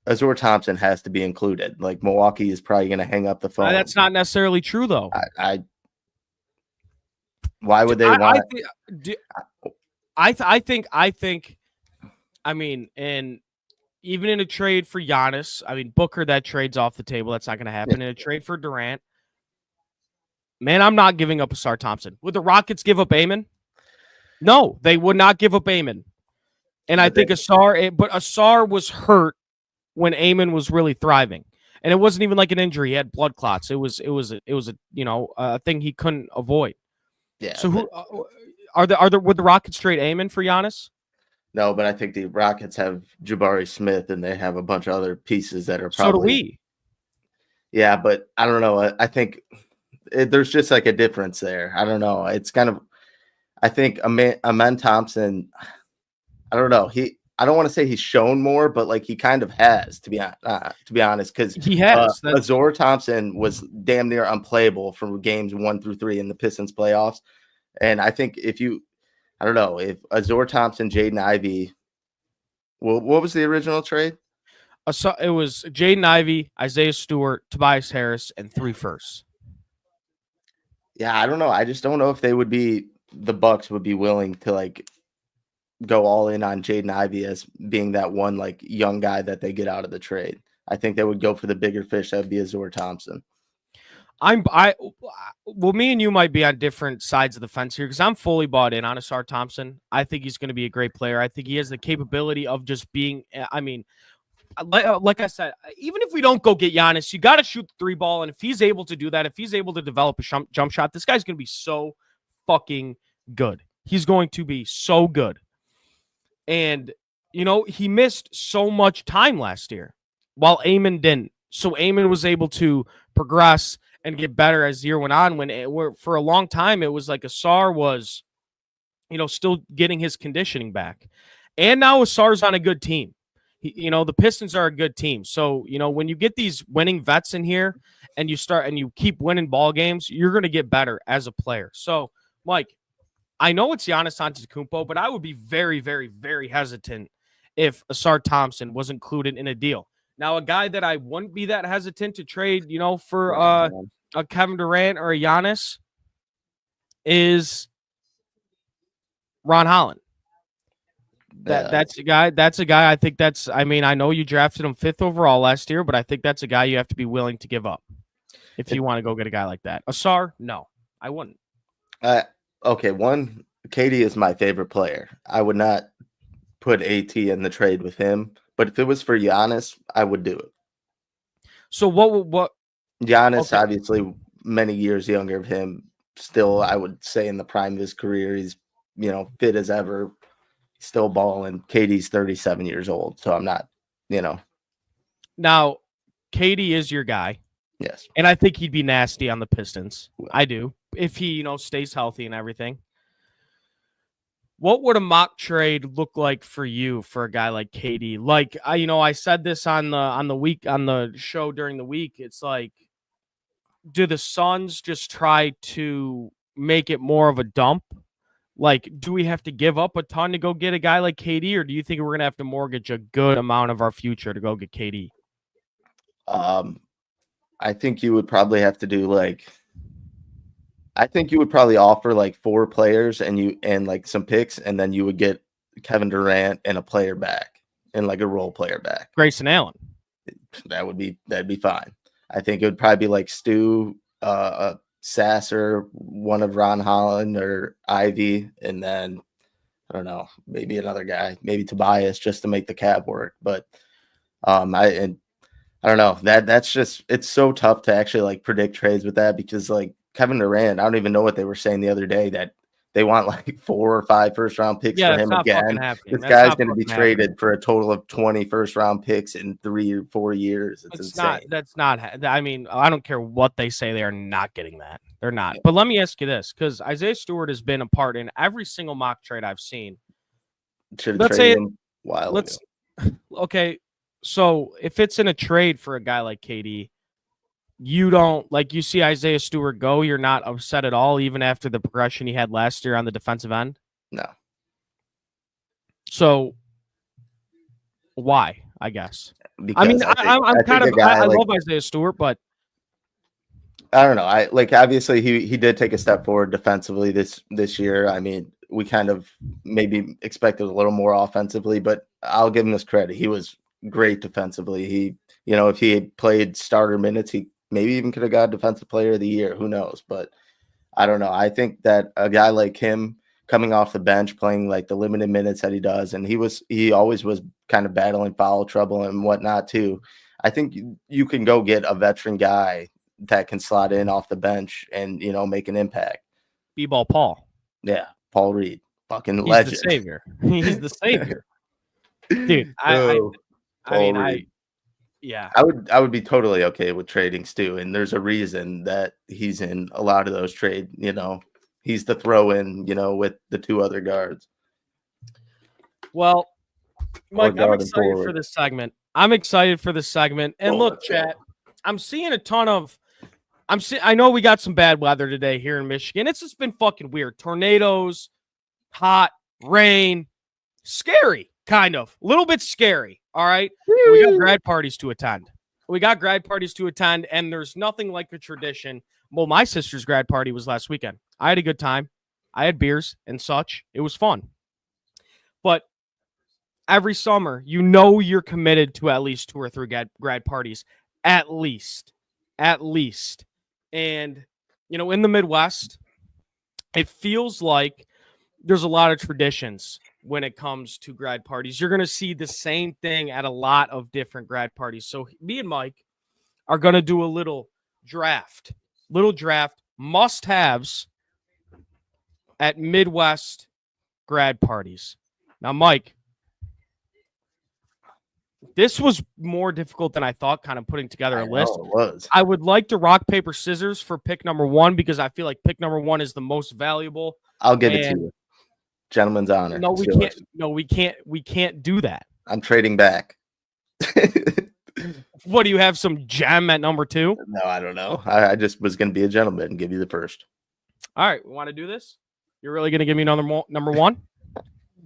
Azor Thompson has to be included. Like Milwaukee is probably going to hang up the phone. That's not necessarily true, though. Why would they want? I think. I mean, and even in a trade for Giannis, I mean Booker, that trade's off the table. That's not going to happen. In a trade for Durant, man, I'm not giving up Ausar Thompson. Would the Rockets give up Amon? No, they would not give up Amon. And I think Ausar was hurt when Amon was really thriving, and it wasn't even like an injury. He had blood clots. It was a thing he couldn't avoid. Yeah. So who would the Rockets trade Amon for Giannis? No, but I think the Rockets have Jabari Smith, and they have a bunch of other pieces that are probably. So do we. Yeah, but I don't know. I think there's just like a difference there. I don't know. It's kind of. I think Amen Thompson. I don't know. I don't want to say he's shown more, but like he kind of has, to be honest, because he has. Ausar Thompson was damn near unplayable from games 1 through 3 in the Pistons playoffs, and I think if Ausar Thompson, Jaden Ivey, what was the original trade? It was Jaden Ivey, Isaiah Stewart, Tobias Harris, and 3 firsts. Yeah, I don't know. I just don't know if the Bucks would be willing to like go all in on Jaden Ivey as being that one like young guy that they get out of the trade. I think they would go for the bigger fish. That would be Ausar Thompson. Me and you might be on different sides of the fence here because I'm fully bought in on Ausar Thompson. I think he's going to be a great player. I think he has the capability of just being. I mean, like I said, even if we don't go get Giannis, you got to shoot the 3 ball, and if he's able to do that, if he's able to develop a jump shot, this guy's going to be so fucking good. He's going to be so good. And, he missed so much time last year while Amon didn't. So Amon was able to progress and get better as the year went on. For a long time, it was like Ausar was, still getting his conditioning back. And now Asar's on a good team. The Pistons are a good team. So, when you get these winning vets in here and you keep winning ball games, you're going to get better as a player. So, Mike, I know it's Giannis Antetokounmpo, but I would be very, very, very hesitant if Ausar Thompson was included in a deal. Now, a guy that I wouldn't be that hesitant to trade, for a Kevin Durant or a Giannis is Ron Holland. That's a guy. I think I know you drafted him 5th overall last year, but I think that's a guy you have to be willing to give up if you want to go get a guy like that. Ausar, no, I wouldn't. Okay, KD is my favorite player. I would not put AT in the trade with him, but if it was for Giannis, I would do it. So what Giannis, obviously many years younger of him, still I would say in the prime of his career, he's fit as ever, still balling. KD's 37 years old, so I'm not, Now, KD is your guy. Yes. And I think he'd be nasty on the Pistons. I do. If he, stays healthy and everything. What would a mock trade look like for you for a guy like KD? Like, I said this on the show during the week. It's like, do the Suns just try to make it more of a dump? Like, do we have to give up a ton to go get a guy like KD, or do you think we're going to have to mortgage a good amount of our future to go get KD? I think you would probably have to do I think you would probably offer like 4 players and like some picks, and then you would get Kevin Durant and a player back and like a role player back. Grayson Allen. That'd be fine. I think it would probably be like Stu, Sasser, one of Ron Holland or Ivy, and then I don't know, maybe another guy, maybe Tobias, just to make the cap work. But I don't know. That's just, it's so tough to actually like predict trades with that because like Kevin Durant, I don't even know what they were saying the other day, that they want like 4 or 5 first-round picks Yeah, for it's him not fucking again. happening. This That's guy's not going to be fucking happening. traded for a total of 20 first-round picks in 3 or 4 years. It's insane. I mean, I don't care what they say. They are not getting that. They're not. But let me ask you this, because Isaiah Stewart has been a part in every single mock trade I've seen. Should have Let's traded say him a while ago. Okay, so if it's in a trade for a guy like KD, you don't like you see Isaiah Stewart go, you're not upset at all, even after the progression he had last year on the defensive end. No. So why? I guess. Because I mean, I like, love Isaiah Stewart, but I don't know. I like obviously he did take a step forward defensively this year. I mean, we kind of maybe expected a little more offensively, but I'll give him this credit. He was great defensively. He, if he had played starter minutes, he maybe even could have got Defensive Player of the Year. Who knows? But I don't know. I think that a guy like him coming off the bench, playing like the limited minutes that he does, and he always was kind of battling foul trouble and whatnot too. I think you can go get a veteran guy that can slot in off the bench and make an impact. B-ball Paul. Yeah, Paul Reed, fucking He's legend. the savior. He's the savior, dude. Yeah. I would be totally okay with trading Stu, and there's a reason that he's in a lot of those trade. He's the throw-in, with the 2 other guards. Well, Mike, I'm excited forward. for this segment. And look, chat, I'm seeing a ton of. I know we got some bad weather today here in Michigan. It's just been fucking weird. Tornadoes, hot, rain, scary, kind of. A little bit scary. All right. We got grad parties to attend. And there's nothing like a tradition. Well, my sister's grad party was last weekend. I had a good time. I had beers and such. It was fun. But every summer, you're committed to at least 2 or 3 grad parties. At least. And, in the Midwest, it feels like there's a lot of traditions when it comes to grad parties. You're going to see the same thing at a lot of different grad parties. So me and Mike are going to do a little draft, must-haves at Midwest grad parties. Now, Mike, this was more difficult than I thought, kind of putting together a list. It was. I would like to rock, paper, scissors for pick number 1 because I feel like pick number 1 is the most valuable. I'll give it to you. Gentleman's honor. No, we can't. No, we can't. We can't do that. I'm trading back. What, do you have some gem at number 2? No, I don't know. I just was going to be a gentleman and give you the first. All right. We want to do this? You're really going to give me another number 1?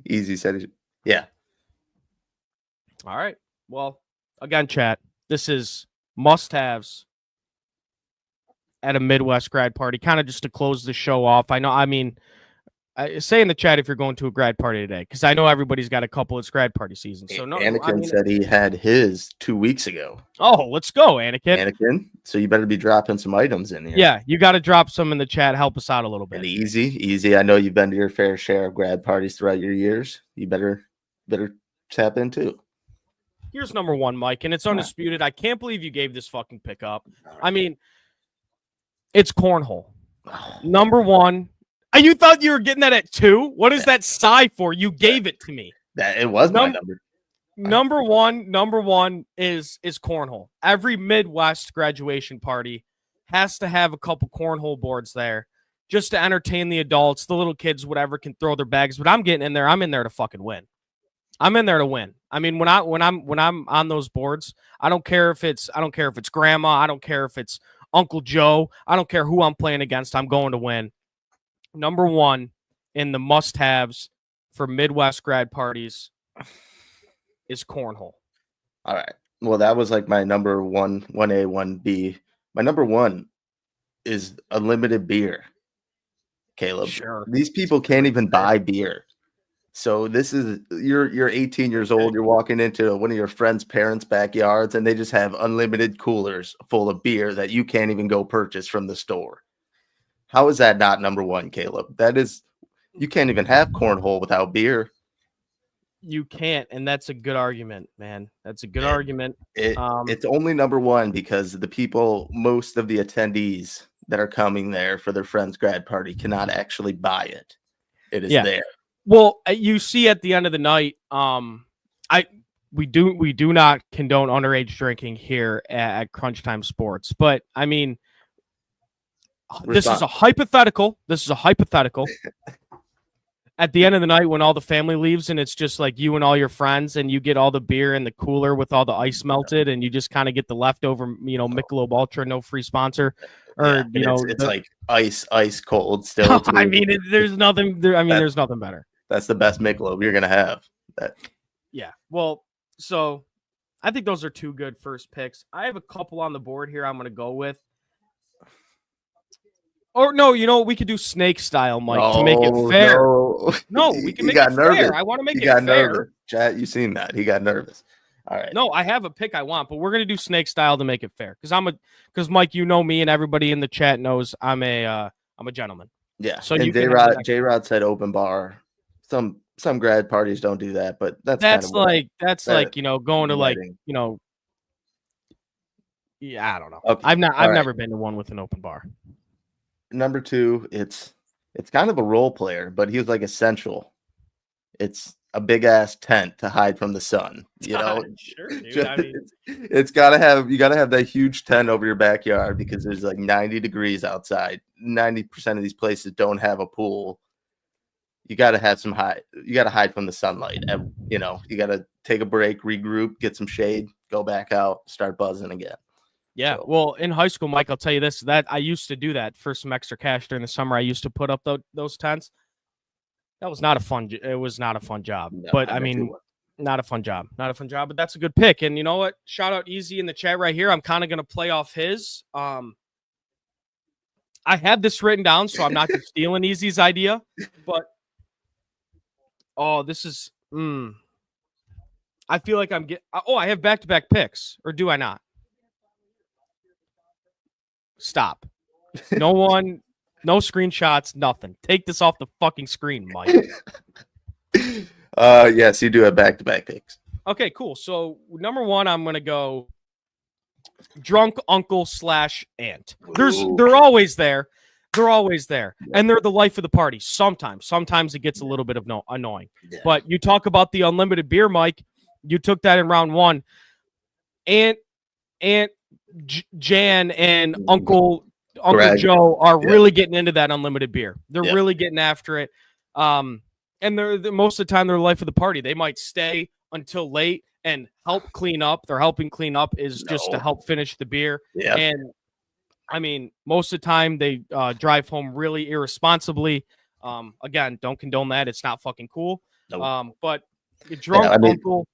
Easy said. Yeah. All right. Well, again, chat, this is must-haves at a Midwest grad party, kind of just to close the show off. Say in the chat if you're going to a grad party today, because I know everybody's got a couple. It's grad party season. So Anakin said he had his 2 weeks ago. Oh, let's go, Anakin. So you better be dropping some items in here. Yeah, you got to drop some in the chat. Help us out a little bit. And easy. I know you've been to your fair share of grad parties throughout your years. You better tap in too. Here's number 1, Mike, and it's undisputed. I can't believe you gave this fucking pick up. I mean, it's cornhole. Number 1. You thought you were getting that at 2? What is that sigh for? You gave it to me. That it was my number. Number one is cornhole. Every Midwest graduation party has to have a couple cornhole boards there just to entertain the adults, the little kids, whatever, can throw their bags. But I'm getting in there. I'm in there to fucking win. I'm in there to win. I mean, when I'm on those boards, I don't care if it's grandma, I don't care if it's Uncle Joe, I don't care who I'm playing against. I'm going to win. Number 1 in the must-haves for Midwest grad parties is cornhole. All right. Well, that was like my number 1, 1A, 1B. My number 1 is unlimited beer. Caleb. Sure. These people can't even buy beer. So this is you're 18 years old. You're walking into one of your friend's parents' backyards, and they just have unlimited coolers full of beer that you can't even go purchase from the store. How is that not number 1, Caleb? That is, you can't even have cornhole without beer. You can't, and that's a good argument, man. That's a good argument. It's only number 1 because the people, most of the attendees that are coming there for their friend's grad party cannot actually buy it. It is Yeah. there. Well, you see at the end of the night, we do not condone underage drinking here at Crunch Time Sports, but I mean, this is a hypothetical. At the end of the night, when all the family leaves and it's just like you and all your friends, and you get all the beer in the cooler with all the ice melted, and you just kind of get the leftover, Michelob Ultra, no free sponsor, or it's like ice cold still. I mean, there's nothing. There's nothing better. That's the best Michelob you're gonna have. Yeah. Well, so I think those are two good first picks. I have a couple on the board here I'm going to go with. Or no, we could do snake style, Mike, to make it fair. No, we can make it fair. I want to make it fair. Nervous. Chat, you seen that? He got nervous. All right. No, I have a pick I want, but we're going to do snake style to make it fair. Because Mike, me and everybody in the chat knows I'm a gentleman. Yeah. So and J-Rod said open bar. Some grad parties don't do that, but that's going to yeah, I don't know. Okay. I've never been to one with an open bar. Number 2, it's kind of a role player, but he was like essential. It's a big ass tent to hide from the sun. Sure, dude. You gotta have that huge tent over your backyard because there's like 90 degrees outside. 90% of these places don't have a pool. You gotta have you gotta hide from the sunlight. You gotta take a break, regroup, get some shade, go back out, start buzzing again. Yeah, well, in high school, Mike, I'll tell you this, that I used to do that for some extra cash during the summer. I used to put up those tents. That was not a fun. It was not a fun job, no, but not a fun job. Not a fun job, but that's a good pick. And you know what? Shout out Easy in the chat right here. I'm kind of going to play off his. I have this written down, so I'm not just stealing Easy's idea, but this is. I feel like I'm getting. I have back-to-back picks, or do I not? Stop. No one, no screenshots, nothing. Take this off the fucking screen, Mike. Yes, you do have back-to-back picks. Okay, cool. So number 1, I'm gonna go drunk uncle / aunt. They're always there. They're always there, and they're the life of the party. Sometimes it gets a little bit of annoying. Yeah. But you talk about the unlimited beer, Mike. You took that in round 1. Aunt Jan and Uncle Greg. Joe are really getting into that unlimited beer. They're really getting after it. And they're most of the time they're the life of the party. They might stay until late and help clean up. They're helping clean up is just to help finish the beer. Yeah. And I mean, most of the time they drive home really irresponsibly. Again, don't condone that. It's not fucking cool. Nope. But drunk uncle.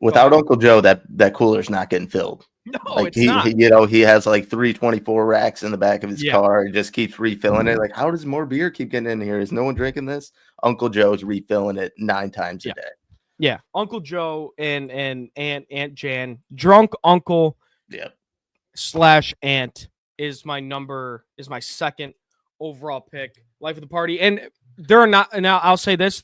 Without Uncle Joe, that cooler's not getting filled. No, it's not. He has like 324 racks in the back of his car. He just keeps refilling it. Like, how does more beer keep getting in here? Is no one drinking this? Uncle Joe's refilling it 9 times a day. Yeah, Uncle Joe and Aunt Jan, drunk uncle. / aunt is my second overall pick. Life of the party, and they're not. Now I'll say this: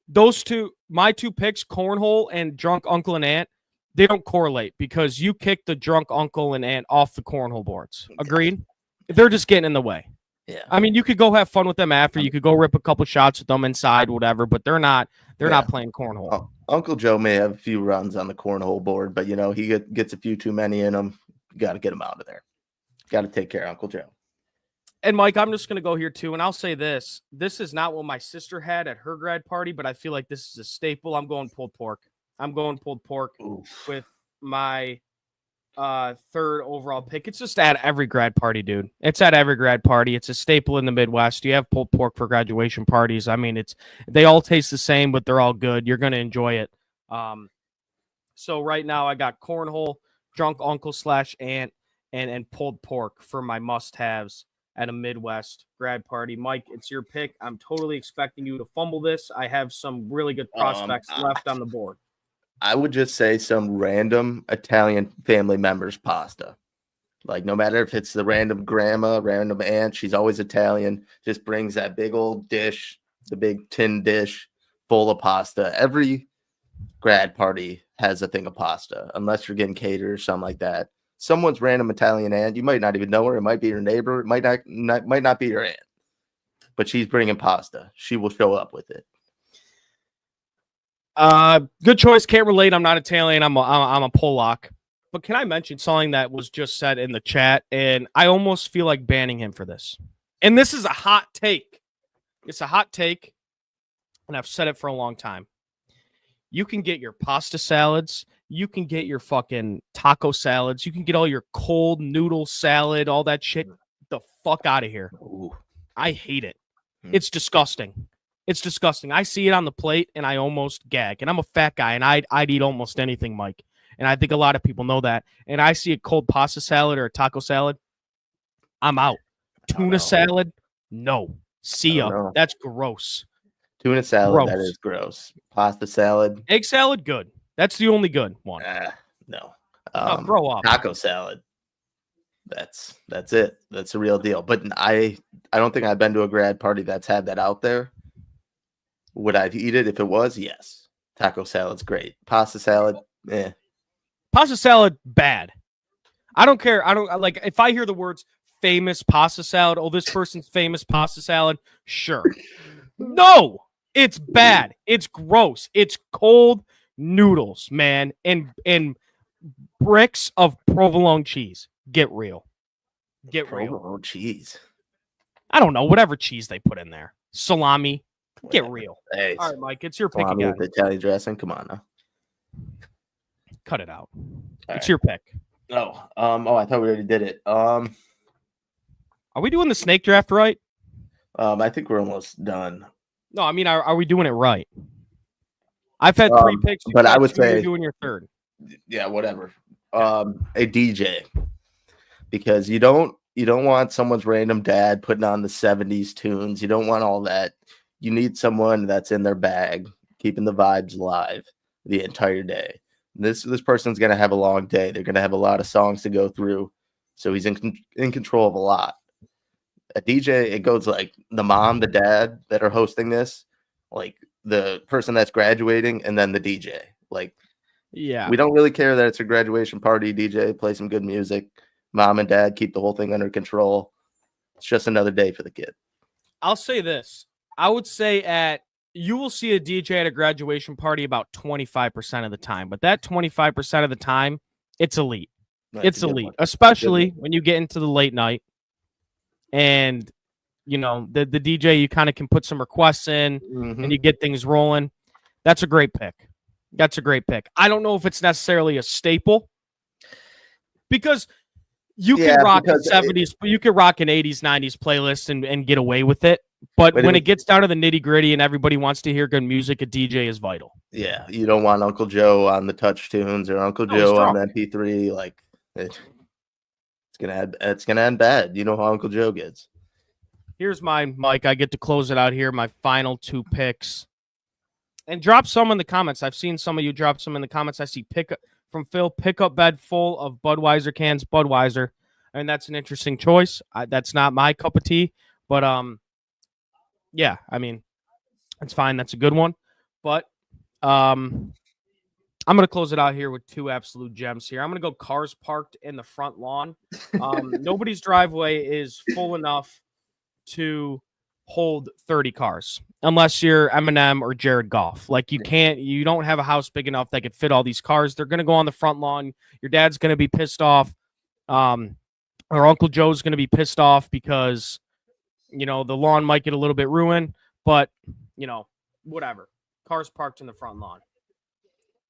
those two, my 2 picks, cornhole and drunk uncle and aunt. They don't correlate because you kick the drunk uncle and aunt off the cornhole boards. Agreed? They're just getting in the way. Yeah. I mean, you could go have fun with them after. You could go rip a couple shots with them inside, whatever. But they're not. They're not playing cornhole. Uncle Joe may have a few runs on the cornhole board, but he gets a few too many in them. You got to get him out of there. Got to take care of Uncle Joe. And Mike, I'm just going to go here too, and I'll say this: this is not what my sister had at her grad party, but I feel like this is a staple. I'm going pulled pork. With my 3rd overall pick. It's just at every grad party, dude. It's at every grad party. It's a staple in the Midwest. You have pulled pork for graduation parties. I mean, they all taste the same, but they're all good. You're going to enjoy it. So right now I got cornhole, drunk uncle / aunt, and pulled pork for my must-haves at a Midwest grad party. Mike, it's your pick. I'm totally expecting you to fumble this. I have some really good prospects left on the board. I would just say some random Italian family members pasta. Like, no matter if it's the random grandma, random aunt, she's always Italian, just brings that big old dish, the big tin dish full of pasta. Every grad party has a thing of pasta, unless you're getting catered or something like that. Someone's random Italian aunt, you might not even know her. It might be your neighbor. It might not be your aunt. but she's bringing pasta. She will show up with it. Good choice. Can't relate. I'm not Italian. I'm a Polak. But can I mention something that was just said in the chat? And I almost feel like banning him for this. And this is a hot take. It's a hot take. And I've said it for a long time. You can get your pasta salads. You can get your fucking taco salads. You can get all your cold noodle salad, all that shit. The fuck out of here. Ooh. I hate it. It's disgusting. It's disgusting. I see it on the plate and I almost gag. And I'm a fat guy and I'd eat almost anything, Mike. And I think a lot of people know that. And I see a cold pasta salad or a taco salad, I'm out. Tuna salad, no. See ya. That's gross. Tuna salad, Gross. that is gross. Pasta salad. Egg salad, good. That's the only good one. No. Grow up. Taco salad. That's it. That's the real deal. But I don't think I've been to a grad party that's had that out there. Would I eat it if it was? Yes. Taco salad's great. Pasta salad, Pasta salad, bad. I don't care. I don't like if I hear the words famous pasta salad. Oh, this person's famous pasta salad. Sure. No, it's bad. It's gross. It's cold noodles, man, and bricks of provolone cheese. Get real. Get real. Provolone cheese. I don't know. Whatever cheese they put in there. Salami. Get real. Hey, all right, Mike. It's your pick salami again. with Italian dressing. Come on now. Cut it out. All It's right. your pick. Oh, I thought we already did it. Are we doing the snake draft right? I think we're almost done. No, I mean, are we doing it right? I've had 3 picks, but I would two, you're say doing your third. Yeah, whatever. A DJ, because you don't want someone's random dad putting on the 70s tunes. You don't want all that. You need someone that's in their bag, keeping the vibes alive the entire day. This person's gonna have a long day. They're gonna have a lot of songs to go through, so he's in control of a lot. A DJ, it goes like the mom, the dad that are hosting this, like the person that's graduating, and then the DJ. Like, yeah, we don't really care that it's a graduation party. DJ, play some good music. Mom and dad keep the whole thing under control. It's just another day for the kid. I'll say this. I would say you will see a DJ at a graduation party about 25% of the time, but that 25% of the time, it's elite. It's elite, especially when you get into the late night. And, you know, the DJ, you kind of can put some requests in and you get things rolling. That's a great pick. That's a great pick. I don't know if it's necessarily a staple because you can rock a 70s, but you can rock an 80s, 90s playlist and get away with it. But when it gets down to the nitty gritty and everybody wants to hear good music, a DJ is vital. Yeah, you don't want Uncle Joe on the touch tunes or Uncle Joe on the MP3. Like it's gonna end bad. You know how Uncle Joe gets. Here's mine, Mike. I get to close it out here. My final 2 picks, and drop some in the comments. I've seen some of you drop some in the comments. I see from Phil, pickup bed full of Budweiser cans. Budweiser, and that's an interesting choice. That's not my cup of tea, but yeah, I mean, it's fine. That's a good one. But I'm going to close it out here with 2 absolute gems here. I'm going to go cars parked in the front lawn. Nobody's driveway is full enough to hold 30 cars unless you're Eminem or Jared Goff. Like you don't have a house big enough that could fit all these cars. They're going to go on the front lawn. Your dad's going to be pissed off. Or Uncle Joe's going to be pissed off because you know, the lawn might get a little bit ruined, but, you know, whatever. Cars parked in the front lawn.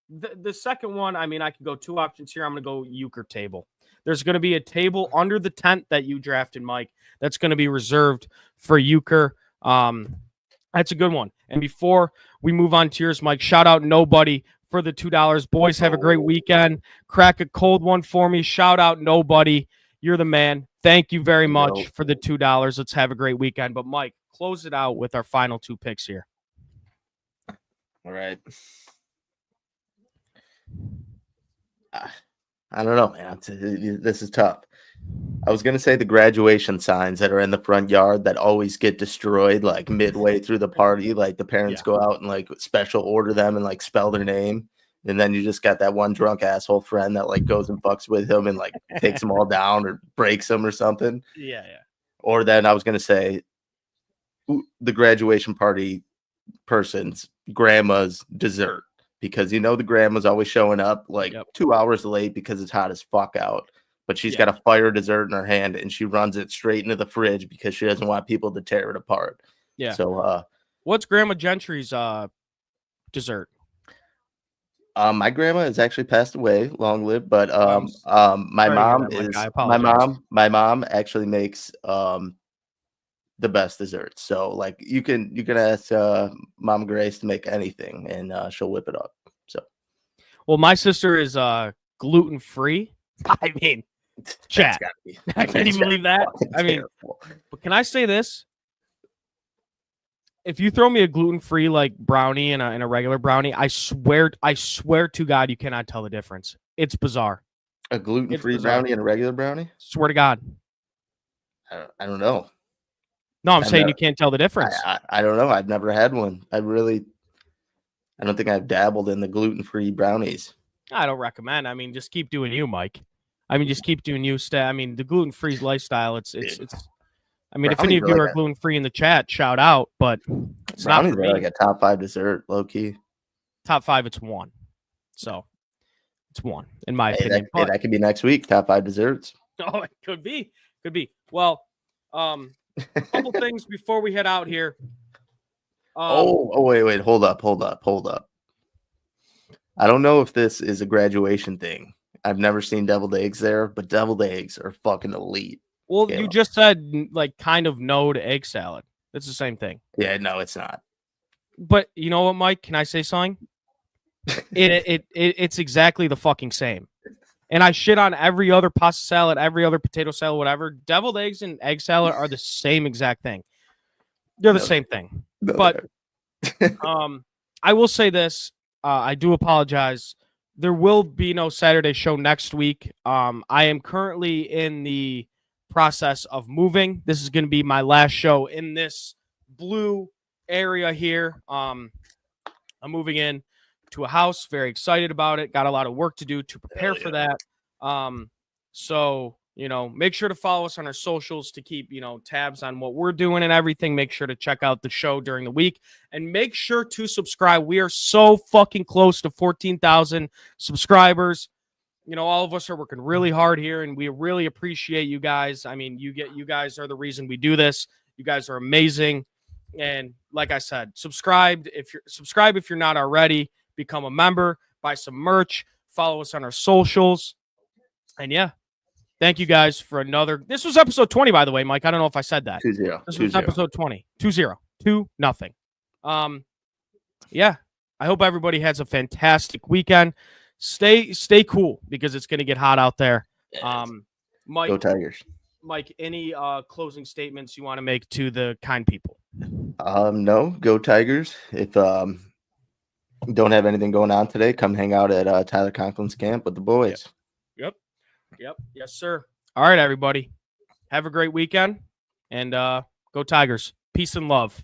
The second one, I mean, I could go 2 options here. I'm going to go euchre table. There's going to be a table under the tent that you drafted, Mike, that's going to be reserved for euchre. That's a good one. And before we move on to yours, Mike, shout out Nobody for the $2. Boys, have a great weekend. Crack a cold one for me. Shout out Nobody. You're the man. Thank you very much for the $2. Let's have a great weekend. But, Mike, close it out with our final 2 picks here. All right. I don't know, man. This is tough. I was going to say the graduation signs that are in the front yard that always get destroyed like midway through the party. Like the parents go out and like special order them and like spell their name. And then you just got that one drunk asshole friend that like goes and fucks with him and like takes them all down or breaks them or something. Yeah. Or then I was going to say the graduation party person's grandma's dessert, because the grandma's always showing up like 2 hours late because it's hot as fuck out. But she's got a fire dessert in her hand, and she runs it straight into the fridge because she doesn't want people to tear it apart. Yeah. So, what's Grandma Gentry's dessert? My grandma has actually passed away, long live. But my mom actually makes the best desserts. So like you can ask Mom Grace to make anything, and she'll whip it up. So, well, my sister is gluten free. I mean. Chat. I can't even believe that. I mean, but can I say this? If you throw me a gluten-free like brownie and a regular brownie, I swear to God, you cannot tell the difference. It's bizarre. A gluten-free brownie and a regular brownie? Swear to God. I don't know. No, I'm saying you can't tell the difference. I don't know. I've never had one. I don't think I've dabbled in the gluten-free brownies. I don't recommend. I mean, just keep doing you, Mike. I mean, just keep doing you. I mean, the gluten-free lifestyle, it's I mean, if any of you are gluten-free in the chat, shout out, but it's not for me. Like a top 5 dessert, low-key. Top 5, it's 1. So, it's 1, in my opinion. That could be next week, top 5 desserts. Oh, it could be. Well, a couple things before we head out here. Wait, hold up. I don't know if this is a graduation thing. I've never seen deviled eggs there, but deviled eggs are fucking elite. Well, you just said like kind of no to egg salad. It's the same thing. Yeah, no, it's not. But you know what, Mike? Can I say something? It's exactly the fucking same. And I shit on every other pasta salad, every other potato salad, whatever. Deviled eggs and egg salad are the same exact thing. They're the same thing. But I will say this. I do apologize. There will be no Saturday show next week. I am currently in the process of moving. This is going to be my last show in this blue area here. I'm moving in to a house. Very excited about it. Got a lot of work to do to prepare for that. So, make sure to follow us on our socials to keep, tabs on what we're doing and everything. Make sure to check out the show during the week and make sure to subscribe. We are so fucking close to 14,000 subscribers. All of us are working really hard here, and we really appreciate you guys. I mean, you guys are the reason we do this. You guys are amazing. And like I said, subscribe if you're not already. Become a member, buy some merch, follow us on our socials. And yeah, thank you guys for another. This was episode 20, by the way, Mike. I don't know if I said that. 2-0. This was episode 20. 2-0. 2-0. Yeah. I hope everybody has a fantastic weekend. Stay cool because it's going to get hot out there. Mike, go Tigers. Mike, any closing statements you want to make to the kind people? No, go Tigers. If don't have anything going on today, come hang out at Tyler Conklin's camp with the boys. Yep. Yes, sir. All right, everybody. Have a great weekend, and go Tigers. Peace and love.